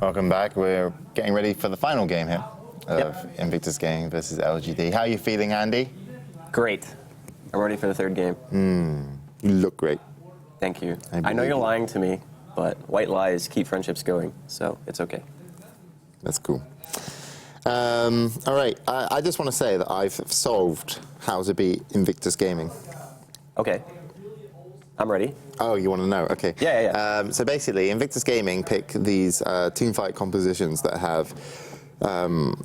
Welcome back. We're getting ready for the final game here of Invictus Gaming versus LGD. How are you feeling, Andy? Great. I'm ready for the third game. You look great. Thank you. I know you're lying to me, but white lies keep friendships going, so it's okay. That's cool. All right. I just want to say that I've solved how to beat Invictus Gaming. Okay. I'm ready. Oh, you want to know? Okay. Yeah. So basically, Invictus Gaming pick these teamfight compositions that have,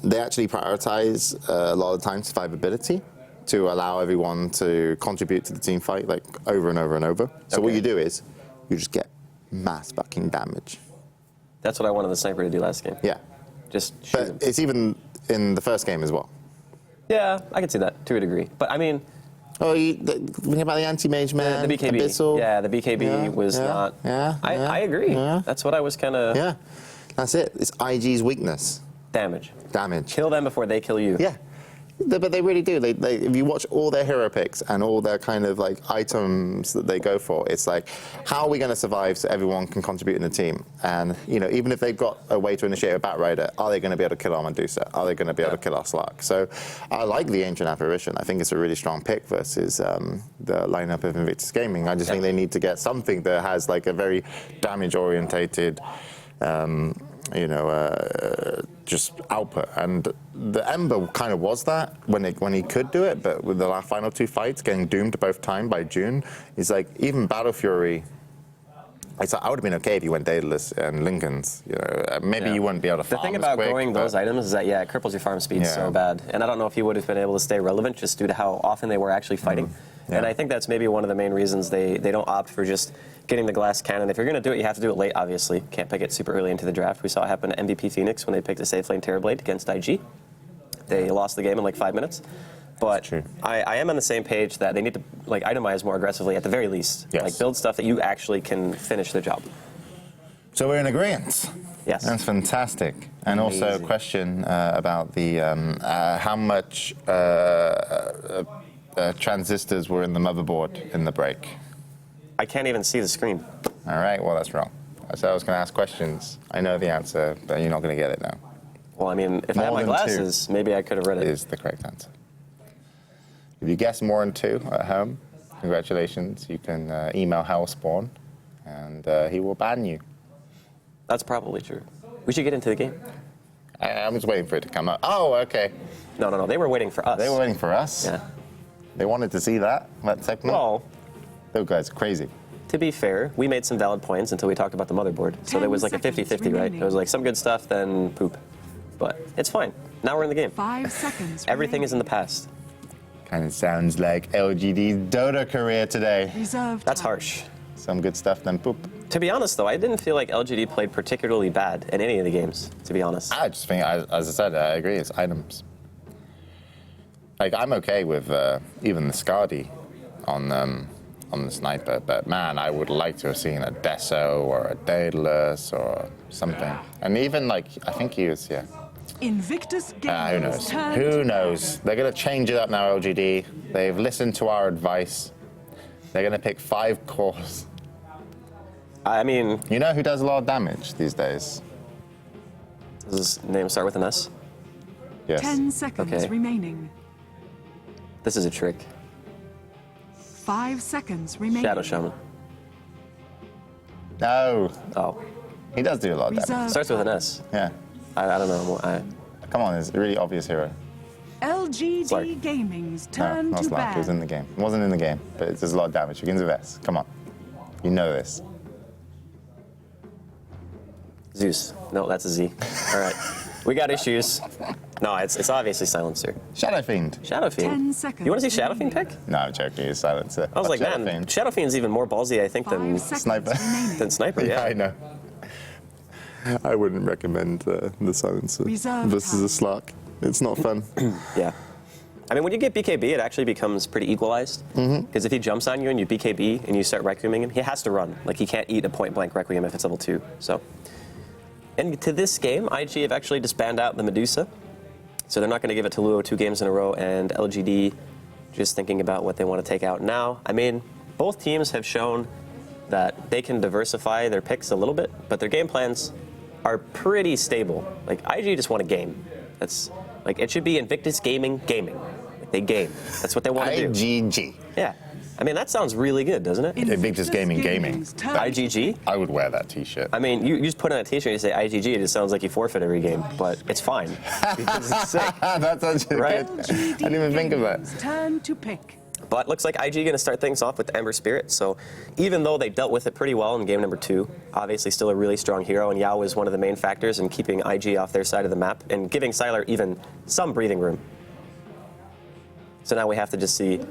they actually prioritize a lot of the time survivability to allow everyone to contribute to the team fight like over and over and over. So what you do is you just get mass fucking damage. That's what I wanted the sniper to do last game. Yeah. Just shoot him. But it's even in the first game as well. Yeah, I can see that to a degree. But I mean... Oh, when you about the anti-mage man, the BKB. Abyssal. Yeah, the BKB was not... I agree. Yeah. That's what I was kind of... Yeah, that's it. It's IG's weakness. Damage. Damage. Kill them before they kill you. Yeah. But they really do. They, if you watch all their hero picks and all their kind of like items that they go for, it's like, how are we going to survive so everyone can contribute in the team? And you know, even if they've got a way to initiate a Batrider, are they going to be able to kill our Medusa? Are they going to be able to kill our Slark? So I like the Ancient Apparition. I think it's a really strong pick versus the lineup of Invictus Gaming. I just think they need to get something that has like a very damage-orientated just output. And the Ember kind of was that when he could do it, but with the final two fights, getting doomed both time by June, he's like, even Battle Fury, it's like, I would have been okay if you went Daedalus and Lincoln's. You know, maybe you wouldn't be able to farm The thing about quick, growing those items is that, it cripples your farm speed so bad. And I don't know if he would have been able to stay relevant just due to how often they were actually fighting. And I think that's maybe one of the main reasons they don't opt for just getting the glass cannon. If you're going to do it, you have to do it late, obviously. Can't pick it super early into the draft. We saw it happen to MVP Phoenix when they picked a Safe Lane Terrorblade against IG. They lost the game in like 5 minutes. But I am on the same page that they need to like itemize more aggressively at the very least. Yes. Like build stuff that you actually can finish the job. So we're in agreement. Yes. That's fantastic. And also a question about the how much transistors were in the motherboard in the break. I can't even see the screen. All right, well, that's wrong. I said I was going to ask questions. I know the answer, but you're not going to get it now. Well, I mean, if I had my glasses, maybe I could have read it. Is the correct answer. If you guess more than 2 at home, congratulations. You can email Hellspawn, and he will ban you. That's probably true. We should get into the game. I'm just waiting for it to come up. Oh, okay. No. They were waiting for us. They were waiting for us? Yeah. They wanted to see that segment? Well, those guys are crazy. To be fair, we made some valid points until we talked about the motherboard. So there was like a 50-50, right? It was like some good stuff, then poop. But it's fine. Now we're in the game. 5 seconds. Everything is in the past. Kind of sounds like LGD's Dota career today. That's harsh. Some good stuff, then poop. To be honest, though, I didn't feel like LGD played particularly bad in any of the games, to be honest. I just think, as I said, I agree, it's items. Like, I'm okay with even the Skadi on the sniper, but man, I would like to have seen a Deso or a Daedalus or something. And even, like, I think he was, Invictus who knows? Who knows? They're going to change it up now, LGD. They've listened to our advice. They're going to pick 5 cores. I mean... You know who does a lot of damage these days? Does his name start with an S? Yes. 10 seconds remaining. This is a trick. 5 seconds remaining. Shadow Shaman. No. Oh. He does do a lot of damage. Starts with an S. Yeah. I don't know. Come on, it's a really obvious hero. LGD Gaming's turn not to Slark, it was in the game. It wasn't in the game, but it does a lot of damage. Begins with S. Come on. You know this. Zeus. No, that's a Z. All right. We got issues. No, it's obviously Silencer. Shadow Fiend. Shadow Fiend. 10 seconds. You want to see Shadow Fiend pick? No, I'm joking. It's Silencer. I was like, man, Shadow Fiend's even more ballsy, I think, than Sniper. Sniper. Yeah, Yeah, I know. I wouldn't recommend the Silencer versus a Slark. It's not fun. Yeah. I mean, when you get BKB, it actually becomes pretty equalized. Because if he jumps on you and you BKB and you start Requieming him, he has to run. Like, he can't eat a point-blank Requiem if it's level 2. So, and to this game, IG have actually just banned out the Medusa. So they're not going to give it to Luo 2 games in a row, and LGD just thinking about what they want to take out now. I mean, both teams have shown that they can diversify their picks a little bit, but their game plans are pretty stable. Like, IG just want a game. That's, like, it should be Invictus Gaming. Like, they game. That's what they want to do. IGG. Yeah. I mean, that sounds really good, doesn't it? Invictus Gaming. IGG? I would wear that T-shirt. I mean, you just put on a T-shirt and you say IGG, it just sounds like you forfeit every game, but it's fine. Because it's sick. That's actually Right? good. I didn't even think of that. Turn to pick. But looks like IG going to start things off with Ember Spirit. So even though they dealt with it pretty well in game number 2, obviously still a really strong hero, and Yao was one of the main factors in keeping IG off their side of the map and giving Sylar even some breathing room. So now we have to just see,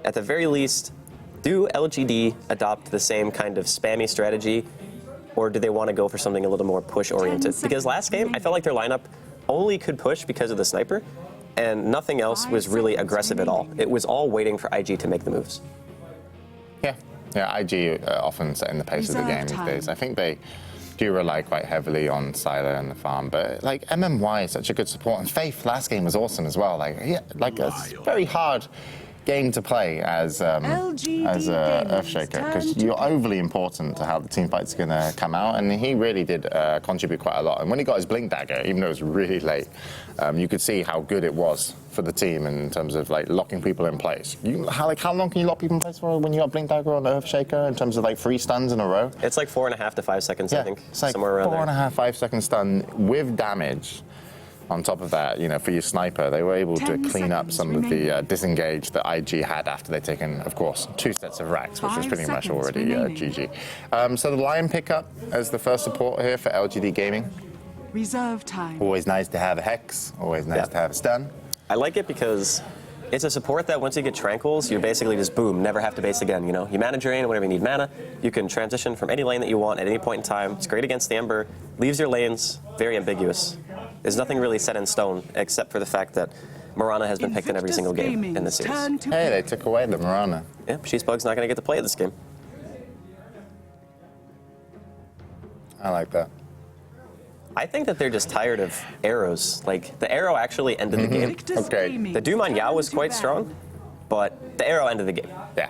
at the very least, do LGD adopt the same kind of spammy strategy, or do they want to go for something a little more push-oriented? Because last game, I felt like their lineup only could push because of the sniper, and nothing else was really aggressive at all. It was all waiting for IG to make the moves. Yeah, IG often setting the pace of the game these days. I think they do rely quite heavily on Sylar and the farm, but like MMY is such a good support, and Faith last game was awesome as well. Like, yeah, like it's very hard game to play as Earthshaker, because you're overly important to how the team fight's going to come out, and he really did contribute quite a lot. And when he got his Blink Dagger, even though it was really late, you could see how good it was for the team in terms of like locking people in place. How long can you lock people in place for when you got Blink Dagger on Earthshaker in terms of like 3 stuns in a row? It's like 4.5 to 5 seconds, I think. It's like somewhere around 4.5, 5 second stun with damage. On top of that, you know, for your sniper, they were able to clean up some of the disengage that IG had after they'd taken, of course, 2 sets of racks, which was pretty much already GG. So the Lion pickup as the first support here for LGD Gaming. Reserve time. Always nice to have a Hex, always nice to have a stun. I like it because it's a support that once you get Tranquils, you basically just boom, never have to base again, you know? You mana drain whenever you need mana. You can transition from any lane that you want at any point in time. It's great against the Ember. Leaves your lanes very ambiguous. There's nothing really set in stone except for the fact that Mirana has been picked in every single game in this series. Hey, they took away the Mirana. Yeah, Cheesebug's not going to get to play this game. I like that. I think that they're just tired of arrows. Like, the arrow actually ended the game. Okay. The Doom on Yao was quite strong, but the arrow ended the game. Yeah.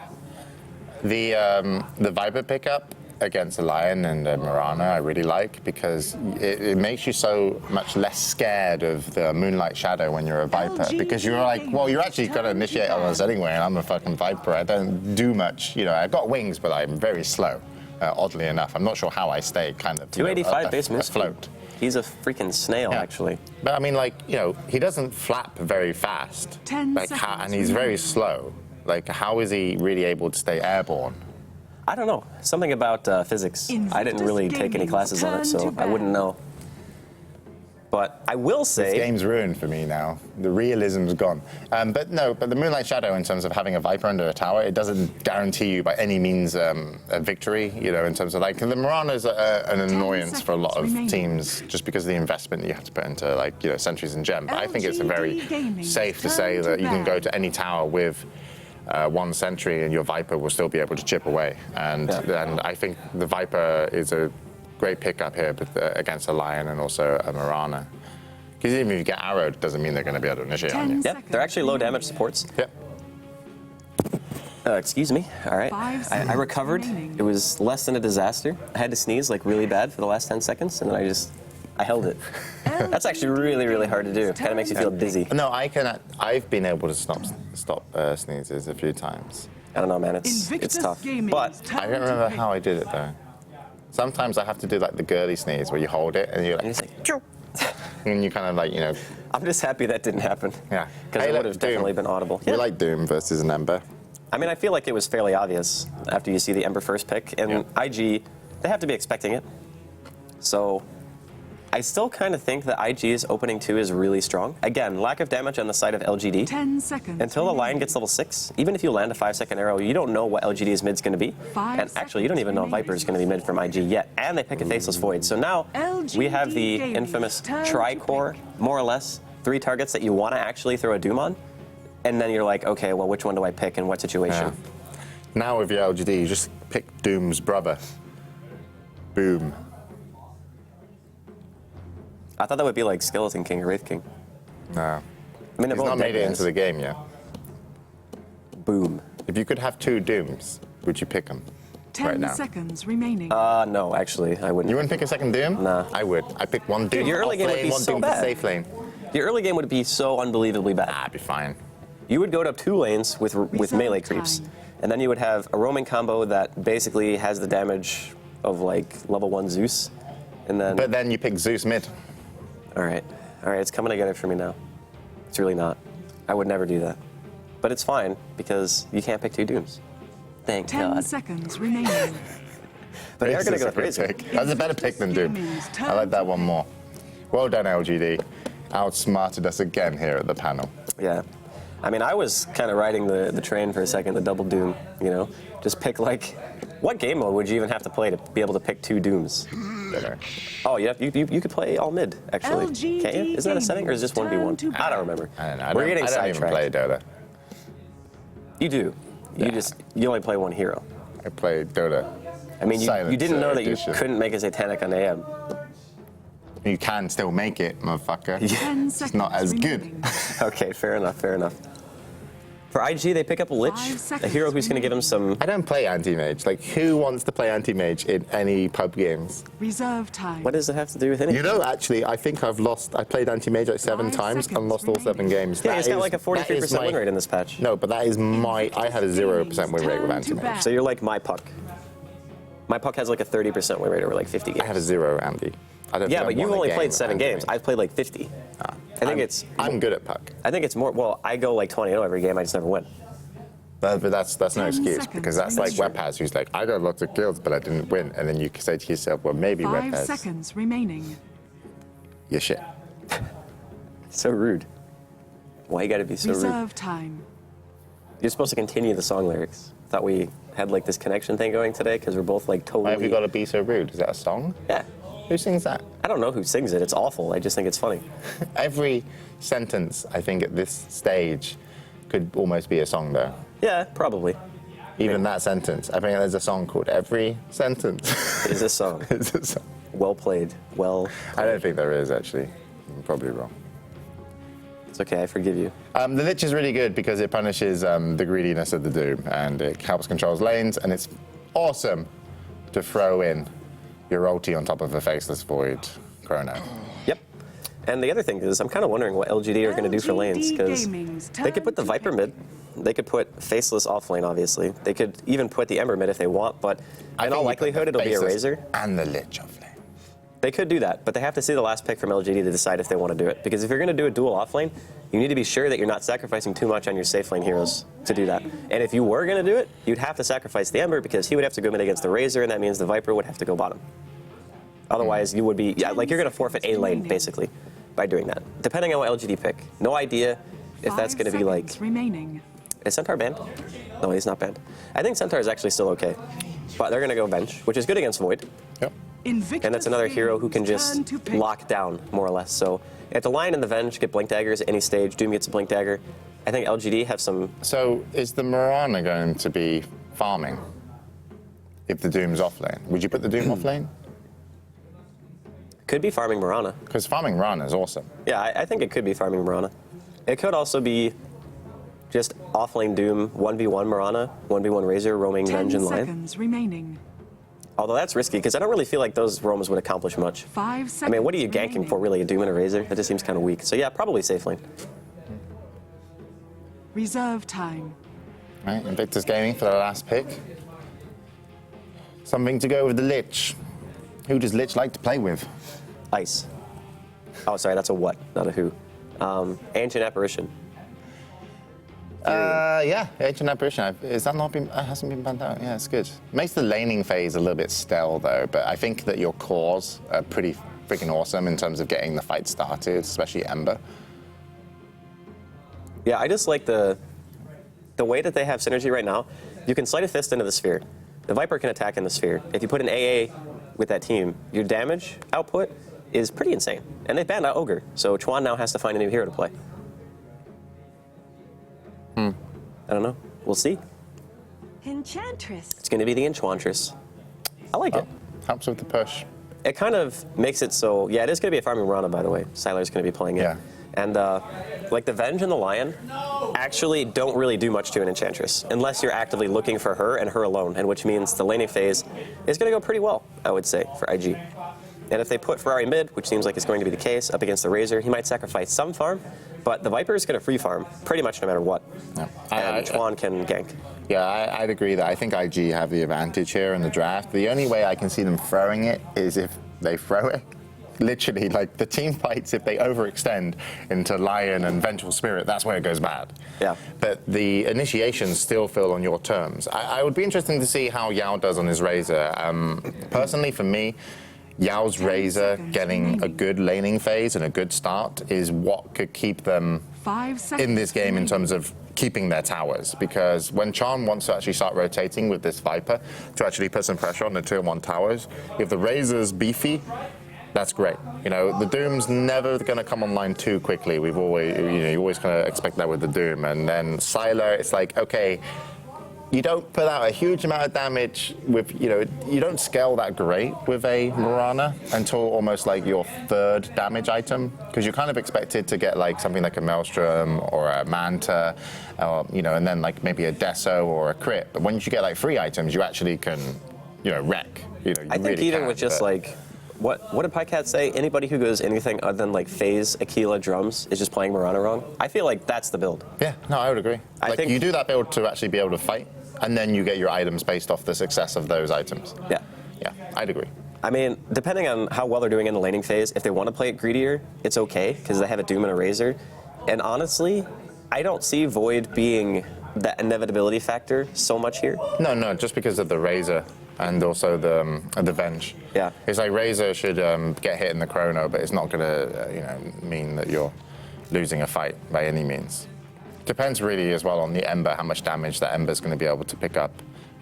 The Viper pickup against a Lion and a Mirana I really like, because it makes you so much less scared of the Moonlight Shadow when you're a Viper, because you're like, well, you're actually going to initiate on us anyway, and I'm a fucking Viper. I don't do much, you know, I've got wings, but I'm very slow, oddly enough. I'm not sure how I stay kind of 285 base move afloat. He's a freaking snail, actually. But I mean, like, you know, he doesn't flap very fast, 10 like, seconds and he's very slow. Like, how is he really able to stay airborne? I don't know. Something about physics. I didn't really take any classes on it, so I wouldn't know. But I will say... This game's ruined for me now. The realism's gone. But the Moonlight Shadow, in terms of having a Viper under a tower, it doesn't guarantee you by any means a victory, you know, in terms of, like, the Mirana's an annoyance for a lot of teams just because of the investment you have to put into, like, you know, sentries and gem. But I think it's a very safe to say that you can go to any tower with 1 sentry and your Viper will still be able to chip away. And I think the Viper is a great pickup here against a Lion and also a Mirana. Because even if you get arrowed, it doesn't mean they're going to be able to initiate on you. Yeah, they're actually low damage supports. Yep. Excuse me. All right. I recovered. It was less than a disaster. I had to sneeze like really bad for the last 10 seconds, and then I held it. That's actually really, really hard to do. It kind of makes you feel dizzy. No, I've been able to stop sneezes a few times. I don't know, man. It's tough. But I don't remember how I did it, though. Sometimes I have to do, like, the girly sneeze where you hold it and you're like, and you kind of, like, you know. I'm just happy that didn't happen. Yeah. Because it would have definitely been audible. We like Doom versus an Ember. I mean, I feel like it was fairly obvious after you see the Ember first pick. And IG, they have to be expecting it. So I still kind of think that IG's opening 2 is really strong. Again, lack of damage on the side of LGD. 10 seconds. Until the Lion gets level 6, even if you land a 5-second arrow, you don't know what LGD's mid's going to be. And actually, you don't even know Viper's going to be mid from IG yet. And they pick a Faceless Void. So now we have the infamous tri-core, more or less, 3 targets that you want to actually throw a Doom on. And then you're like, okay, well, which one do I pick in what situation? Yeah. Now with your LGD, you just pick Doom's brother. Boom. I thought that would be like Skeleton King or Wraith King. No. I mean, he's not made it into the game yet. Boom. If you could have 2 Dooms, would you pick them? 10 right now. seconds remaining. No, actually, I wouldn't. You wouldn't pick a second Doom? Nah. I would. I pick one Doom. your early off game would lane, be one so Doom bad. for safe lane. Your early game would be so unbelievably bad. I'd be fine. You would go to 2 lanes with melee time. creeps, and then you would have a roaming combo that basically has the damage of like level 1 Zeus, and then. But then you pick Zeus mid. All right, it's coming together for me now. It's really not. I would never do that, but it's fine because you can't pick 2 Dooms. Thank 10 God. seconds remaining. But they are going to go with That's a Razor. good pick. That's a better pick than Doom. I like that one more. Well done, LGD. Outsmarted us again here at the panel. Yeah. I mean, I was kind of riding the train for a second, the double Doom, you know? Just pick, like, what game mode would you even have to play to be able to pick 2 Dooms? Oh, yeah, you could play all mid, actually. LGD Can't you? Isn't that a setting, or is it just 1v1? I don't remember. I don't know. We're getting I don't even sidetracked. play Dota. You do. Yeah. You only play one hero. I play Dota. I mean, you didn't know that you edition. couldn't make a Satanic on AM. You can still make it, motherfucker. 10 It's seconds not as good. remaining. Okay, fair enough. For IG, they pick up a Lich, 5 a seconds hero who's going to give him some. I don't play anti-mage. Like, who wants to play anti-mage in any pub games? Reserve time. What does it have to do with anything? You know, actually, I think I played anti-mage like 7 5 times and seconds lost all 7 remaining. games. Yeah, That he's got is- like a 43% win rate in this patch. No, but that is I had a 0% win rate with Turn to anti-mage. bat. So you're like my puck. My puck has like a 30% win rate over like 50 games. I have a 0, Andy. I don't Yeah, think but I've you've won a only game played with 7 games. anti-mage. I've played like 50. I think I'm good at puck. I think it's more. Well, I go like 20-0 every game. I just never win. But that's no 10 excuse, seconds because that's like remaining. Webpaz, who's like, I got lots of kills, but I didn't win. And then you say to yourself, well, maybe 5 Webpaz, seconds remaining. you're shit. So rude. Why you gotta be so rude? Reserve time. You're supposed to continue the song lyrics. Thought we had like this connection thing going today because we're both like totally. Why have you got to be so rude? Is that a song? Yeah. Who sings that? I don't know who sings it. It's awful. I just think it's funny. Every sentence, I think, at this stage could almost be a song, though. Yeah, probably. Even that sentence. I think there's a song called Every Sentence. Is this song? It's a song. Well played. Well. I don't think there is, actually. I'm probably wrong. It's okay. I forgive you. The Lich is really good because it punishes the greediness of the Doom, and it helps control lanes, and it's awesome to throw in your ulti on top of a Faceless Void Chrono. Yep. And the other thing is, I'm kind of wondering what LGD are going to do for lanes, because they could put the Viper mid. They could put Faceless off lane, obviously. They could even put the Ember mid if they want, but in all likelihood, it'll be a Razor. And the Lich off lane. They could do that, but they have to see the last pick from LGD to decide if they want to do it. Because if you're going to do a dual off lane, you need to be sure that you're not sacrificing too much on your safe lane heroes to do that. And if you were going to do it, you'd have to sacrifice the Ember because he would have to go mid against the Razor, and that means the Viper would have to go bottom. Otherwise, you would be, like you're going to forfeit a lane, basically, by doing that. Depending on what LGD pick. No idea if that's going to be like... remaining. Is Centaur banned? No, he's not banned. I think Centaur is actually still okay. But they're going to go bench, which is good against Void. Yep. Invictus And that's another hero who can Games, just turn to pick. lock down, more or less. So if the Lion and the Venge get Blink Daggers at any stage, Doom gets a Blink Dagger. I think LGD have some... So is the Mirana going to be farming if the Doom's off lane? Would you put the Doom off lane? Could be farming Mirana. Because farming Mirana is awesome. Yeah, I think it could be farming Mirana. It could also be just off-lane Doom, 1v1 Mirana, 1v1 Razor, roaming 10 Venge and Lion. seconds remaining. Although that's risky, because I don't really feel like those roams would accomplish much. 5 seconds I mean, what are you ganking remaining. for, really? A Doom and a Razor? That just seems kind of weak. So yeah, probably safe lane. Reserve time. Right, Invictus Gaming for the last pick. Something to go with the Lich. Who does Lich like to play with? Ice. Oh, sorry, that's a what, not a who. Ancient Apparition. Yeah, Ancient Apparition. Is that not been? Hasn't been banned out. Yeah, it's good. Makes the laning phase a little bit stale though, but I think that your cores are pretty freaking awesome in terms of getting the fight started, especially Ember. Yeah, I just like the way that they have synergy right now. You can Sleight of Fist into the sphere. The Viper can attack in the sphere. If you put an AA with that team, your damage output is pretty insane. And they banned out Ogre, so Chuan now has to find a new hero to play. I don't know. We'll see. Enchantress. It's going to be the Enchantress. I like it. Helps with the push. It kind of makes it so, yeah, it is going to be a farming Mirana, by the way. Sylar's going to be playing it. Yeah. And like the Venge and the Lion actually don't really do much to an Enchantress unless you're actively looking for her and her alone, and which means the laning phase is going to go pretty well, I would say, for IG. And if they put Ferrari mid, which seems like it's going to be the case, up against the Razor, he might sacrifice some farm, but the Viper is going to free farm pretty much no matter what. Yeah. And Chuan can gank. Yeah, I'd agree that I think IG have the advantage here in the draft. The only way I can see them throwing it is if they throw it. Literally, like the team fights, if they overextend into Lion and Vengeful Spirit, that's where it goes bad. Yeah. But the initiations still feel on your terms. I would be interesting to see how Yao does on his Razor. Personally, for me, Yao's Razor getting a good laning phase and a good start is what could keep them in this game in terms of keeping their towers. Because when Chan wants to actually start rotating with this Viper to actually put some pressure on the tier 1 towers, if the Razor's beefy, that's great. You know, the Doom's never going to come online too quickly. We've always, you always kind of expect that with the Doom. And then Sylar, it's like, okay, you don't put out a huge amount of damage with, you don't scale that great with a Mirana until almost like your 3rd damage item, because you're kind of expected to get like something like a Maelstrom or a Manta, or, and then like maybe a Deso or a crit. But once you get like 3 items, you actually can, wreck. You I think really even with just like, what did Pycat say? Anybody who goes anything other than like phase, Aquila, drums is just playing Mirana wrong. I feel like that's the build. Yeah, no, I would agree. I think you do that build to actually be able to fight, and then you get your items based off the success of those items. Yeah. Yeah, I'd agree. I mean, depending on how well they're doing in the laning phase, if they want to play it greedier, it's okay, because they have a Doom and a Razor. And honestly, I don't see Void being that inevitability factor so much here. No, just because of the Razor and also the Venge. Yeah. It's like Razor should get hit in the Chrono, but it's not going to mean that you're losing a fight by any means. Depends really as well on the Ember, how much damage that Ember's going to be able to pick up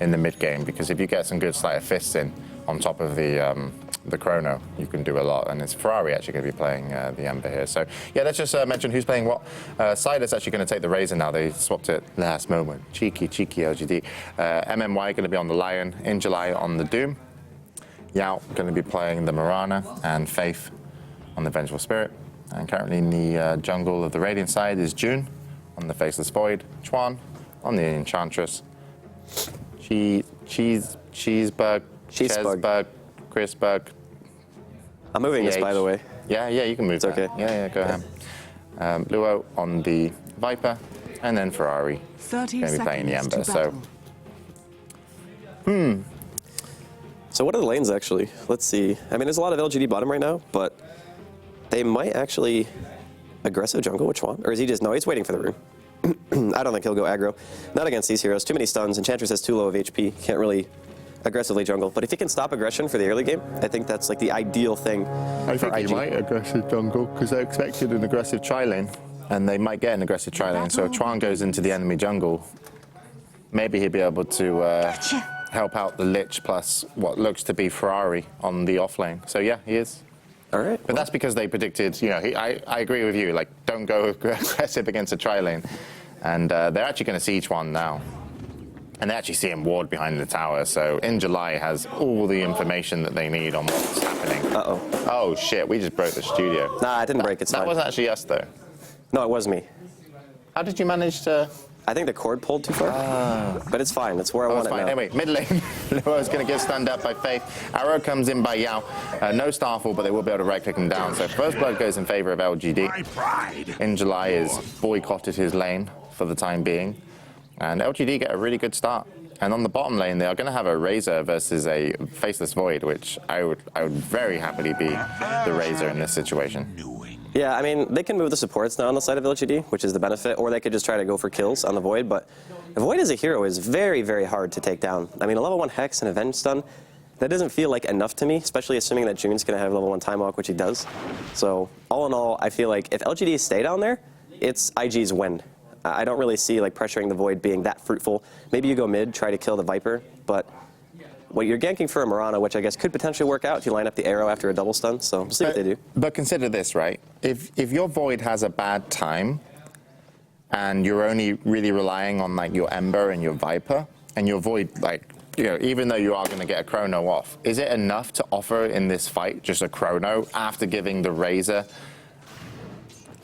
in the mid game, because if you get some good sleight of fists in on top of the Chrono, you can do a lot. And it's Ferrari actually going to be playing the Ember here. So yeah, let's just mention who's playing what. Sider's actually going to take the Razor now. They swapped it last moment. Cheeky LGD. MMY going to be on the Lion, in July on the Doom. Yao going to be playing the Mirana, and Faith on the Vengeful Spirit. And currently in the jungle of the Radiant side is June on the Faceless Void, Chuan on the Enchantress, Cheesebug, Chrisbug. I'm moving this, by the way. Yeah, you can move. It's okay. Yeah, go ahead. Luo on the Viper, and then Ferrari 30 going to be playing the Ember. So what are the lanes actually? Let's see. I mean, there's a lot of LGD bottom right now, but they might actually aggressive jungle with Chuan, or is he just, no, he's waiting for the rune. I don't think he'll go aggro. Not against these heroes. Too many stuns. Enchantress has too low of HP. Can't really aggressively jungle. But if he can stop aggression for the early game, I think that's like the ideal thing I for think IG. he might aggressive jungle, because they're expected an aggressive tri-lane, and they might get an aggressive tri-lane. So if Chuan goes into the enemy jungle, maybe he'll be able to help out the Lich plus what looks to be Ferrari on the off lane. So yeah, he is. All right. But that's because they predicted, I agree with you, like, don't go aggressive against a tri-lane. And they're actually going to siege one now. And they actually see him ward behind the tower. So in July has all the information that they need on what's happening. Uh-oh. Oh, shit, we just broke the studio. Nah, I didn't break it. That wasn't actually us, though. No, it was me. How did you manage to... I think the cord pulled too far, but it's fine. It's where I want it now. Anyway, mid lane, Luo's going to get stunned up by Faith. Arrow comes in by Yao. No Starfall, but they will be able to right-click him down. So first blood goes in favor of LGD. In July is boycotted his lane for the time being. And LGD get a really good start. And on the bottom lane, they are going to have a Razor versus a Faceless Void, which I would very happily be the Razor in this situation. Yeah, I mean, they can move the supports now on the side of LGD, which is the benefit, or they could just try to go for kills on the Void, but the Void as a hero is very, very hard to take down. I mean, a level 1 Hex and Avenge stun, that doesn't feel like enough to me, especially assuming that June's going to have level 1 Time Walk, which he does. So, all in all, I feel like if LGD stay down there, it's IG's win. I don't really see like pressuring the Void being that fruitful. Maybe you go mid, try to kill the Viper, but well, you're ganking for a Mirana, which I guess could potentially work out if you line up the arrow after a double stun, so we'll see what they do. But consider this, right? If your Void has a bad time, and you're only really relying on like your Ember and your Viper, and your Void, like, even though you are going to get a Chrono off, is it enough to offer in this fight just a Chrono after giving the Razor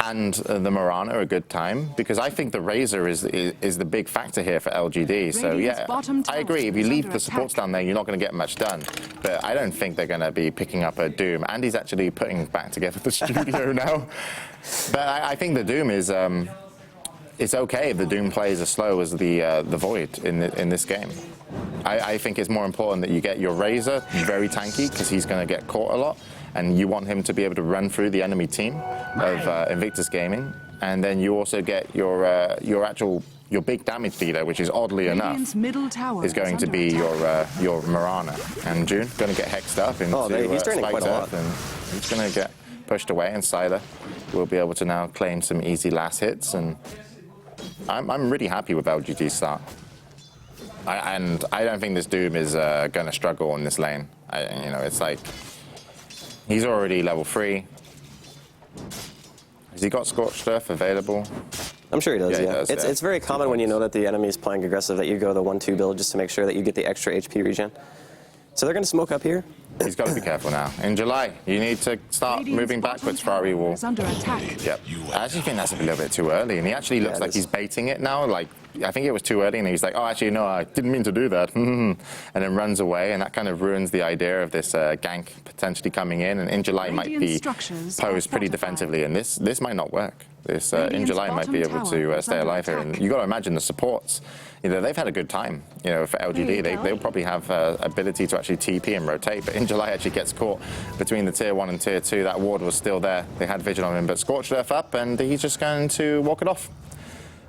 and the Mirana a good time, because I think the Razor is the big factor here for LGD. So Radiant's yeah, bottom I tower agree. If you is leave under the supports attack. down there, you're not going to get much done. But I don't think they're going to be picking up a Doom. Andy's actually putting back together the studio now. But I think the Doom is. It's okay if the Doom plays as slow as the Void in this game. I think it's more important that you get your Razor very tanky, because he's going to get caught a lot, and you want him to be able to run through the enemy team of Invictus Gaming, and then you also get your big damage dealer, which is oddly Radiant's enough middle tower is going to under be attack. your Mirana. And June going to get hexed up into he's draining Spiked quite a lot. Earth, and he's going to get pushed away, and Sylar will be able to now claim some easy last hits. And I'm really happy with LGD's start. And I don't think this Doom is going to struggle in this lane. It's like he's already level 3. Has he got Scorched Earth available? I'm sure he does, Yeah, he yeah. does, It's very common when you know that the enemy is playing aggressive that you go the 1-2 build just to make sure that you get the extra HP regen. So they're going to smoke up here. He's got to be careful now. In July, you need to start Radiant's moving bottom backwards. tower Ferrari will. is under attack. Yep. I actually think that's a little bit too early, and he actually looks it like is. he's baiting it now. Like, I think it was too early, and he's like, oh, actually, no, I didn't mean to do that. And then runs away, and that kind of ruins the idea of this gank potentially coming in. And in July might Radiant be structures posed are pretty fortified. defensively, and this might not work. This in Radiant's July might be bottom able tower to is stay under alive here. And attack. you got to imagine the supports. They've had a good time. For LGD, they'll probably have ability to actually TP and rotate. But in July actually gets caught between the tier 1 and tier 2. That ward was still there. They had vision on him, but Scorched Earth up, and he's just going to walk it off.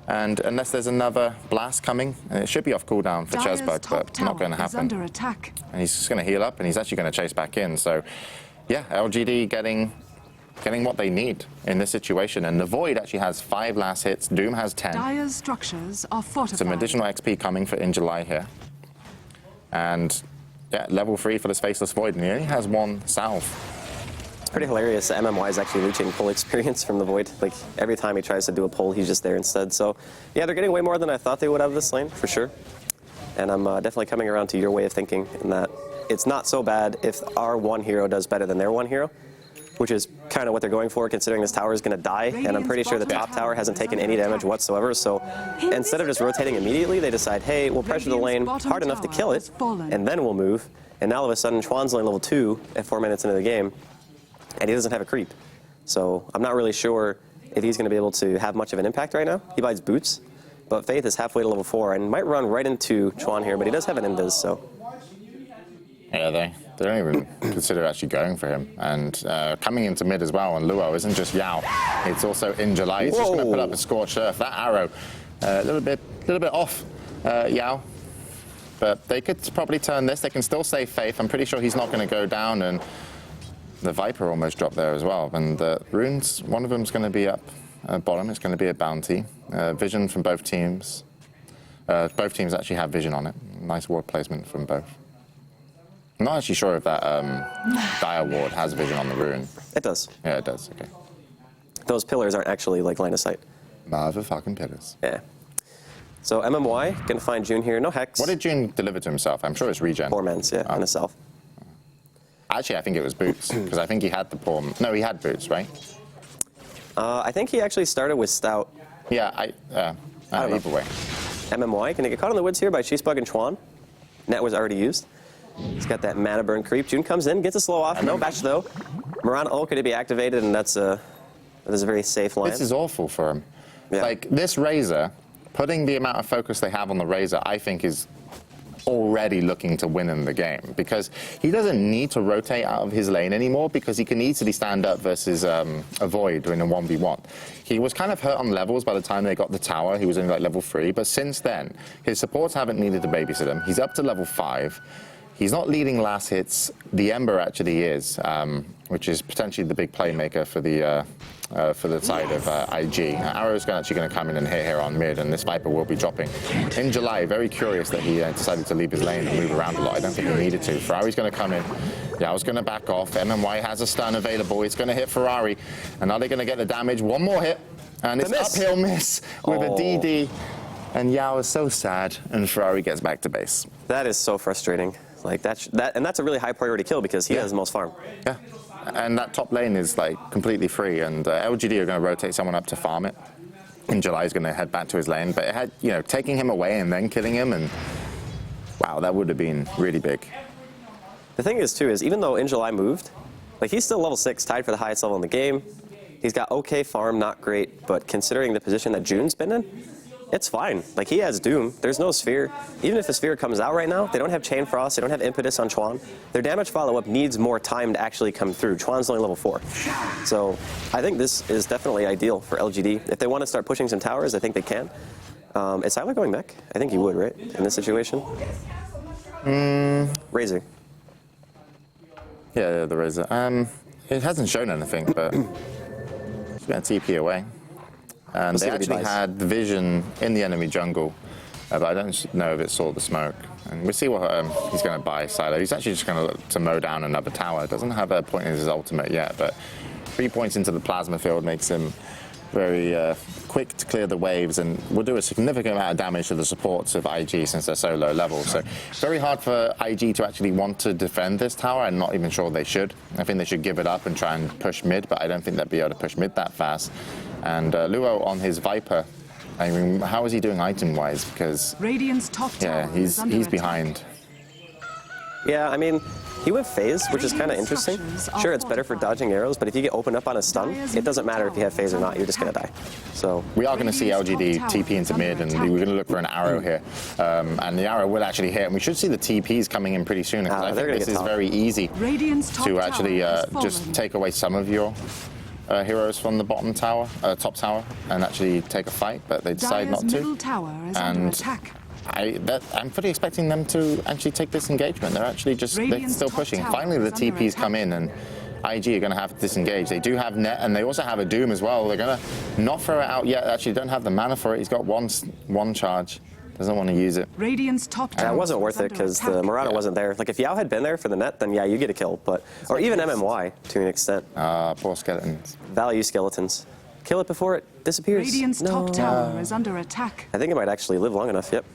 And unless there's another blast coming, and it should be off cooldown for Dire's Chesbug, top but not going to tower is happen. under attack. And he's just going to heal up, and he's actually going to chase back in. So, yeah, LGD getting what they need in this situation. And the Void actually has 5 last hits. Doom has 10. Dire's structures are fortified. Some additional XP coming for in July here. And, yeah, level 3 for this Faceless Void, and he only has 1 salve. It's pretty hilarious that MMY is actually leeching pull experience from the Void. Like, every time he tries to do a pull, he's just there instead. So, yeah, they're getting way more than I thought they would out of this lane, for sure. And I'm definitely coming around to your way of thinking in that it's not so bad if our one hero does better than their one hero, which is kind of what they're going for, considering this tower is going to die, and I'm pretty sure the top tower hasn't taken any damage whatsoever, so instead of just rotating immediately, they decide, hey, we'll pressure the lane hard enough to kill it, and then we'll move, and now all of a sudden, Chuan's lane level 2 at 4 minutes into the game, and he doesn't have a creep. So I'm not really sure if he's going to be able to have much of an impact right now. He buys boots, but Faith is halfway to level 4, and might run right into Chuan here, but he does have an invis, so... Yeah, they don't even consider actually going for him. And coming into mid as well, and Luo isn't just Yao, it's also in July. He's just going to put up a Scorched Earth. That arrow, a little bit off Yao. But they could probably turn this. They can still save Faith. I'm pretty sure he's not going to go down. And the Viper almost dropped there as well. And the runes, one of them's going to be up bottom. It's going to be a bounty. Vision from both teams. Both teams actually have vision on it. Nice ward placement from both. I'm not actually sure if that Dire Ward has vision on the rune. It does. Yeah, it does. Okay. Those pillars aren't actually like line of sight. Motherfucking pillars. Yeah. So MMY, gonna find June here. No hex. What did June deliver to himself? I'm sure it's regen. Poor man's, yeah, on himself. Actually, I think it was boots, because I think he had the poor... No, he had boots, right? I think he actually started with Stout. Yeah, don't know. either way. MMY, can he get caught in the woods here by Chesbug and Chuan? Net was already used. He's got that mana burn creep. June comes in, gets a slow off. No bash though. Mirana ult could be activated, and that is a very safe line. This is awful for him. Yeah. Like, this Razor, putting the amount of focus they have on the Razor, I think is already looking to win in the game, because he doesn't need to rotate out of his lane anymore, because he can easily stand up versus a Void in a 1v1. He was kind of hurt on levels by the time they got the tower. He was only like level 3, but since then, his supports haven't needed to babysit him. He's up to level 5. He's not leading last hits. The Ember actually is, which is potentially the big playmaker for the side of IG. Arrow's actually going to come in and hit here on mid, and this Viper will be dropping. In July, very curious that he decided to leave his lane and move around a lot. I don't think he needed to. Ferrari's going to come in. Yao's going to back off. MMY has a stun available. It's going to hit Ferrari. And are they going to get the damage? One more hit, and it's uphill miss with a DD. And Yao is so sad, and Ferrari gets back to base. That is so frustrating. Like and that's a really high priority kill because he has the most farm. Yeah. And that top lane is like completely free, and LGD are going to rotate someone up to farm it. And July is going to head back to his lane, but it had, you know, taking him away and then killing him, and wow, that would have been really big. The thing is, too, is even though In July moved, like he's still level 6, tied for the highest level in the game. He's got okay farm, not great, but considering the position that June's been in, it's fine. Like, he has Doom. There's no Sphere. Even if the Sphere comes out right now, they don't have Chain Frost, they don't have Impetus on Chuan. Their damage follow-up needs more time to actually come through. Chuan's only level 4. So I think this is definitely ideal for LGD. If they want to start pushing some towers, I think they can. Is Tyler going mech? I think he would, right, in this situation? Razor. Yeah, the Razor. It hasn't shown anything, but it's going to TP away. And they actually had vision in the enemy jungle, but I don't know if it saw the smoke. And we'll see what he's going to buy, Silo. He's actually just going to mow down another tower. Doesn't have a point in his ultimate yet, but 3 points into the plasma field makes him very quick to clear the waves, and will do a significant amount of damage to the supports of IG since they're so low level. So very hard for IG to actually want to defend this tower. I'm not even sure they should. I think they should give it up and try and push mid, but I don't think they'll be able to push mid that fast. And Luo on his Viper, I mean, how is he doing item-wise? Because Radiant's top tower he's behind. Yeah, I mean, he went phase, which is kind of interesting. Sure, it's better for dodging arrows, but if you get opened up on a stun, it doesn't matter if you have phase or not, you're just going to die. So we are going to see LGD TP into mid, and we're going to look for an arrow here. And the arrow will actually hit, and we should see the TPs coming in pretty soon, because I think this is very easy to actually just take away some of your heroes from the bottom tower, top tower, and actually take a fight, but they decide not to. And I'm fully expecting them to actually take this engagement. They're actually just they're still pushing. Finally, the TPs come in, and IG are going to have to disengage. They do have net, and they also have a Doom as well. They're going to not throw it out yet. They actually don't have the mana for it. He's got one charge. Doesn't want to use it. Radiant's top tower. That wasn't worth it because the Murata wasn't there. Like, if Yao had been there for the net, then yeah, you get a kill. But or even MMY to an extent. Poor skeletons. Value skeletons. Kill it before it disappears. Radiant's top tower is under attack. I think it might actually live long enough. Yep.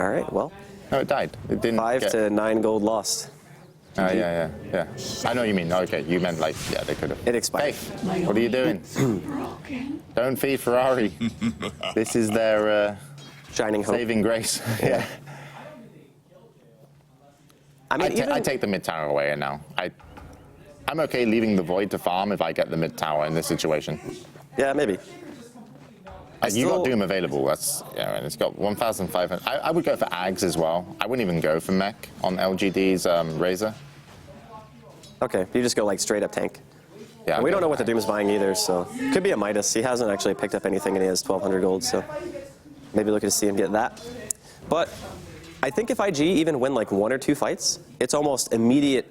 All right. Well. No, it died. It didn't. 5 to 9 gold lost. Yeah. I know what you mean. Okay, you meant like, yeah, they could have. It expired. Hey, what are you doing? Don't feed Ferrari. This is their shining hope. saving grace. Yeah. I mean, I take the mid tower away now. I'm okay leaving the void to farm if I get the mid tower in this situation. Yeah, maybe. You got Doom available. That's and it's got 1,500. I would go for Ags as well. I wouldn't even go for mech on LGD's Razor. Okay, you just go like straight up tank. Yeah, and we don't know what the Doom's buying either, so could be a Midas. He hasn't actually picked up anything, and he has 1,200 gold, so maybe looking to see him get that. But I think if IG even win like 1 or 2 fights, it's almost immediate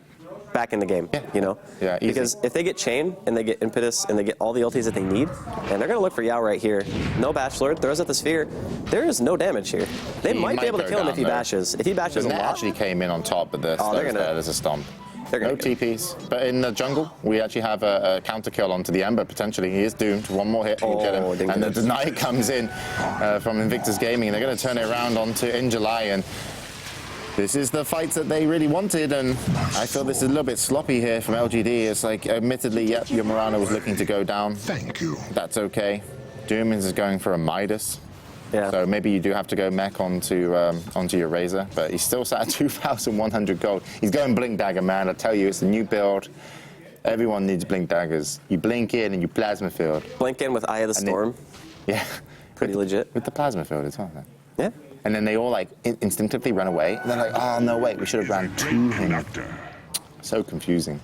back in the game, you know? Yeah, easy. Because if they get Chain, and they get Impetus, and they get all the ultis that they need, and they're going to look for Yao right here. No Bachelor, throws out the Sphere. There is no damage here. They might be able to kill him if he bashes. If he bashes a lot. actually came in on top, but there's a stomp. No TPs. But in the jungle, we actually have a counter kill onto the Ember, potentially. He is doomed. One more hit will get him. And the deny comes in from Invictus Gaming, and they're going to turn it around onto In July. And this is the fights that they really wanted, and I feel this is a little bit sloppy here from LGD. It's like, admittedly, yep, your Murano was looking to go down. Thank you. That's okay. Doom is going for a Midas. Yeah. So maybe you do have to go mech onto your Razor, but he's still sat at 2,100 gold. He's going Blink Dagger, man. I tell you, it's a new build. Everyone needs Blink Daggers. You blink in and you Plasma Field. Blink in with Eye of the Storm. Yeah. Pretty legit. With the Plasma Field as well, man. Yeah. And then they all like instinctively run away. And they're like, oh, no, wait, we should have ran to him. So confusing.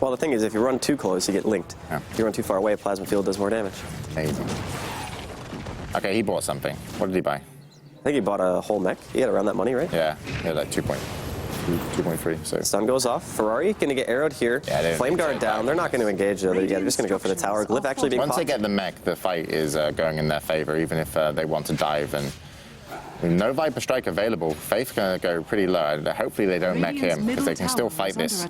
Well, the thing is, if you run too close, you get linked. Yeah. If you run too far away, Plasma Field does more damage. Amazing. Okay, he bought something. What did he buy? I think he bought a whole mech. He had around that money, right? Yeah, he had like 2.3. So Stun goes off. Ferrari going to get arrowed here. Yeah, Flame Guard down. They're not going to engage though. They're just going to go for the tower. Glyph actually being once popped. they get the mech, the fight is going in their favor, even if they want to dive. And with no Viper Strike available, Faith's going to go pretty low. Hopefully they don't mech him, because they can still fight this.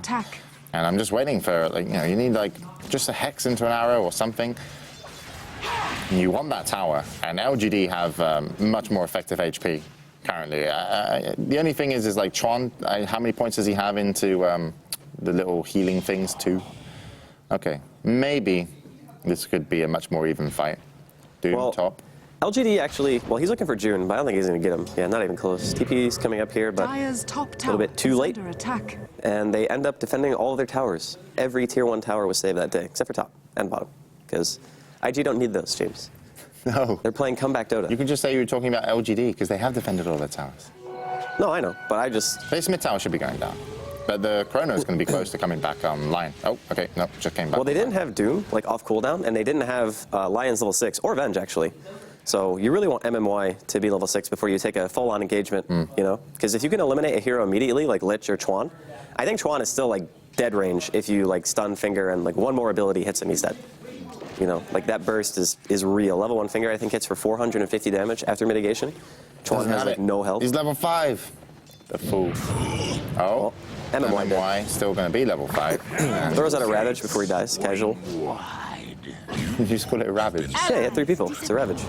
And I'm just waiting for, like, you need like just a Hex into an arrow or something. You want that tower, and LGD have much more effective HP currently. The only thing is like Chuan, how many points does he have into the little healing things too. Okay, maybe this could be a much more even fight. Doom top. LGD actually, well, he's looking for June, but I don't think he's going to get him. Yeah, not even close. TP's coming up here, but Dire's top a tower little bit too late. Under attack. And they end up defending all of their towers. Every tier 1 tower was saved that day, except for top and bottom, because IG don't need those, James. No. They're playing comeback Dota. You can just say you were talking about LGD, because they have defended all their towers. No, I know, but I just... Base mid tower should be going down. But the Chrono's going to be close to coming back online. Oh, okay, no, just came back. Well, they didn't have Doom, like, off cooldown, and they didn't have Lion's level 6, or Venge, actually. So you really want MMY to be level 6 before you take a full-on engagement, you know? Because if you can eliminate a hero immediately, like Lich or Chuan, I think Chuan is still, like, dead range if you, like, stun Finger and, like, one more ability hits him, he's dead. You know, like, that burst is real. Level 1 Finger, I think, hits for 450 damage after mitigation. Chuan has, like, no health. He's level 5. The fool. Oh. MMY still going to be level 5. Throws out a Ravage before he dies, casual. You just call it a Ravage? Yeah, he had 3 people. It's a Ravage.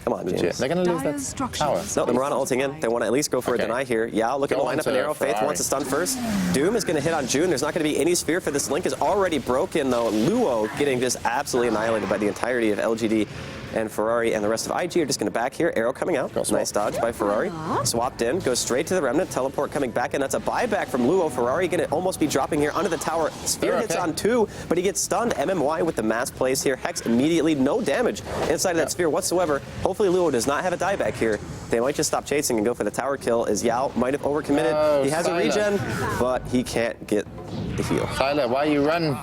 Come on, James. They're going to lose that tower. No, the Mirana ulting in. They want to at least go for a deny here. Yao looking to line up an arrow. Faith wants to stun first. Doom is going to hit on June. There's not going to be any sphere for this. Link is already broken, though. Luo getting just absolutely annihilated by the entirety of LGD. And Ferrari and the rest of IG are just going to back here. Arrow coming out. Nice dodge by Ferrari. Swapped in. Goes straight to the Remnant. Teleport coming back in. That's a buyback from Luo. Ferrari going to almost be dropping here under the tower. Sphere hits on 2, but he gets stunned. MMY with the mass plays here. Hex immediately. No damage inside of that sphere whatsoever. Hopefully Luo does not have a dieback here. They might just stop chasing and go for the tower kill, as Yao might have overcommitted. He has a regen, but he can't get the heal. Tyler, why you run?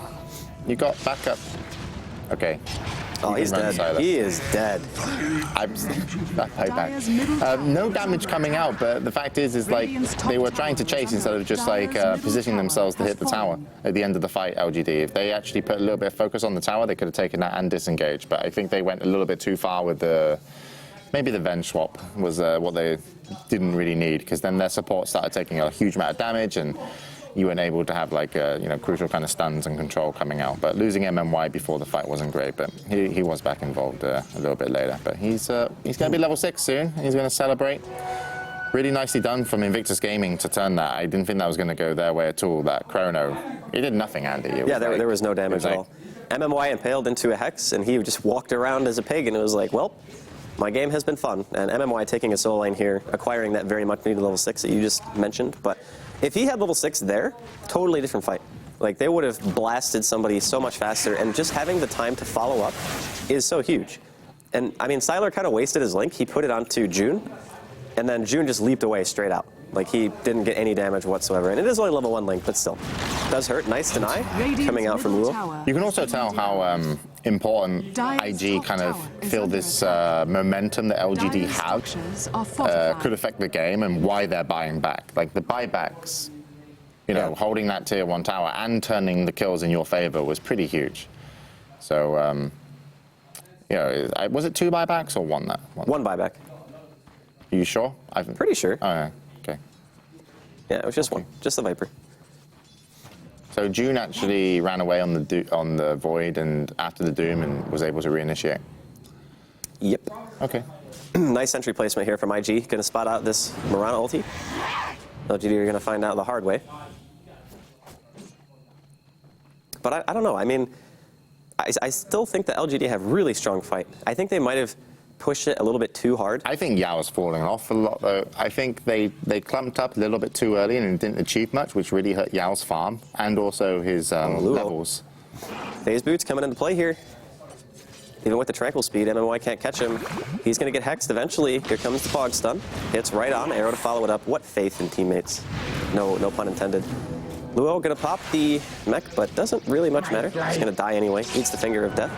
You got backup. Okay. Oh, he's dead. He is dead. That payback. No damage coming out, but the fact is like they were trying to chase instead of just like positioning themselves to hit the tower at the end of the fight. LGD. If they actually put a little bit of focus on the tower, they could have taken that and disengaged. But I think they went a little bit too far with the. Maybe the Venge swap was what they didn't really need, because then their support started taking a huge amount of damage, and you weren't able to have like crucial kind of stuns and control coming out. But losing MMY before the fight wasn't great, but he was back involved a little bit later. But he's going to be level 6 soon. He's going to celebrate. Really nicely done from Invictus Gaming to turn that. I didn't think that was going to go their way at all. That Chrono, he did nothing, Andy. There was no damage at all. MMY impaled into a Hex, and he just walked around as a pig, and it was like, well, my game has been fun. And MMY taking a solo lane here, acquiring that very much needed level 6 that you just mentioned. But if he had level 6 there, totally different fight. Like, they would have blasted somebody so much faster, and just having the time to follow up is so huge. And, I mean, Sylar kind of wasted his Link. He put it onto June, and then June just leaped away straight out. Like, he didn't get any damage whatsoever. And it is only level 1 Link, but still. Does hurt. Nice deny coming out from Luo. You can also tell how important IG kind of feel this momentum that LGD have could affect the game, and why they're buying back. Like, the buybacks, holding that tier 1 tower and turning the kills in your favor was pretty huge. So, was it 2 buybacks or 1? One buyback. Are you sure? I'm pretty sure. Oh, yeah. Okay. Yeah, it was just one. Just the Viper. So June actually ran away on the Void and after the Doom and was able to reinitiate. Yep. Okay. Nice entry placement here from IG. Going to spot out this Mirana ulti. LGD are going to find out the hard way. But I don't know. I mean, I still think that LGD have really strong fight. I think they might have pushed it a little bit too hard. I think Yao's falling off a lot, though. I think they clumped up a little bit too early and didn't achieve much, which really hurt Yao's farm and also his levels. Phase boots coming into play here. Even with the tranquil speed, MMY can't catch him. He's going to get hexed eventually. Here comes the fog stun. Hits right on. Arrow to follow it up. What faith in teammates. No pun intended. Luo going to pop the mech, but doesn't really much matter. He's going to die anyway. Eats the finger of death.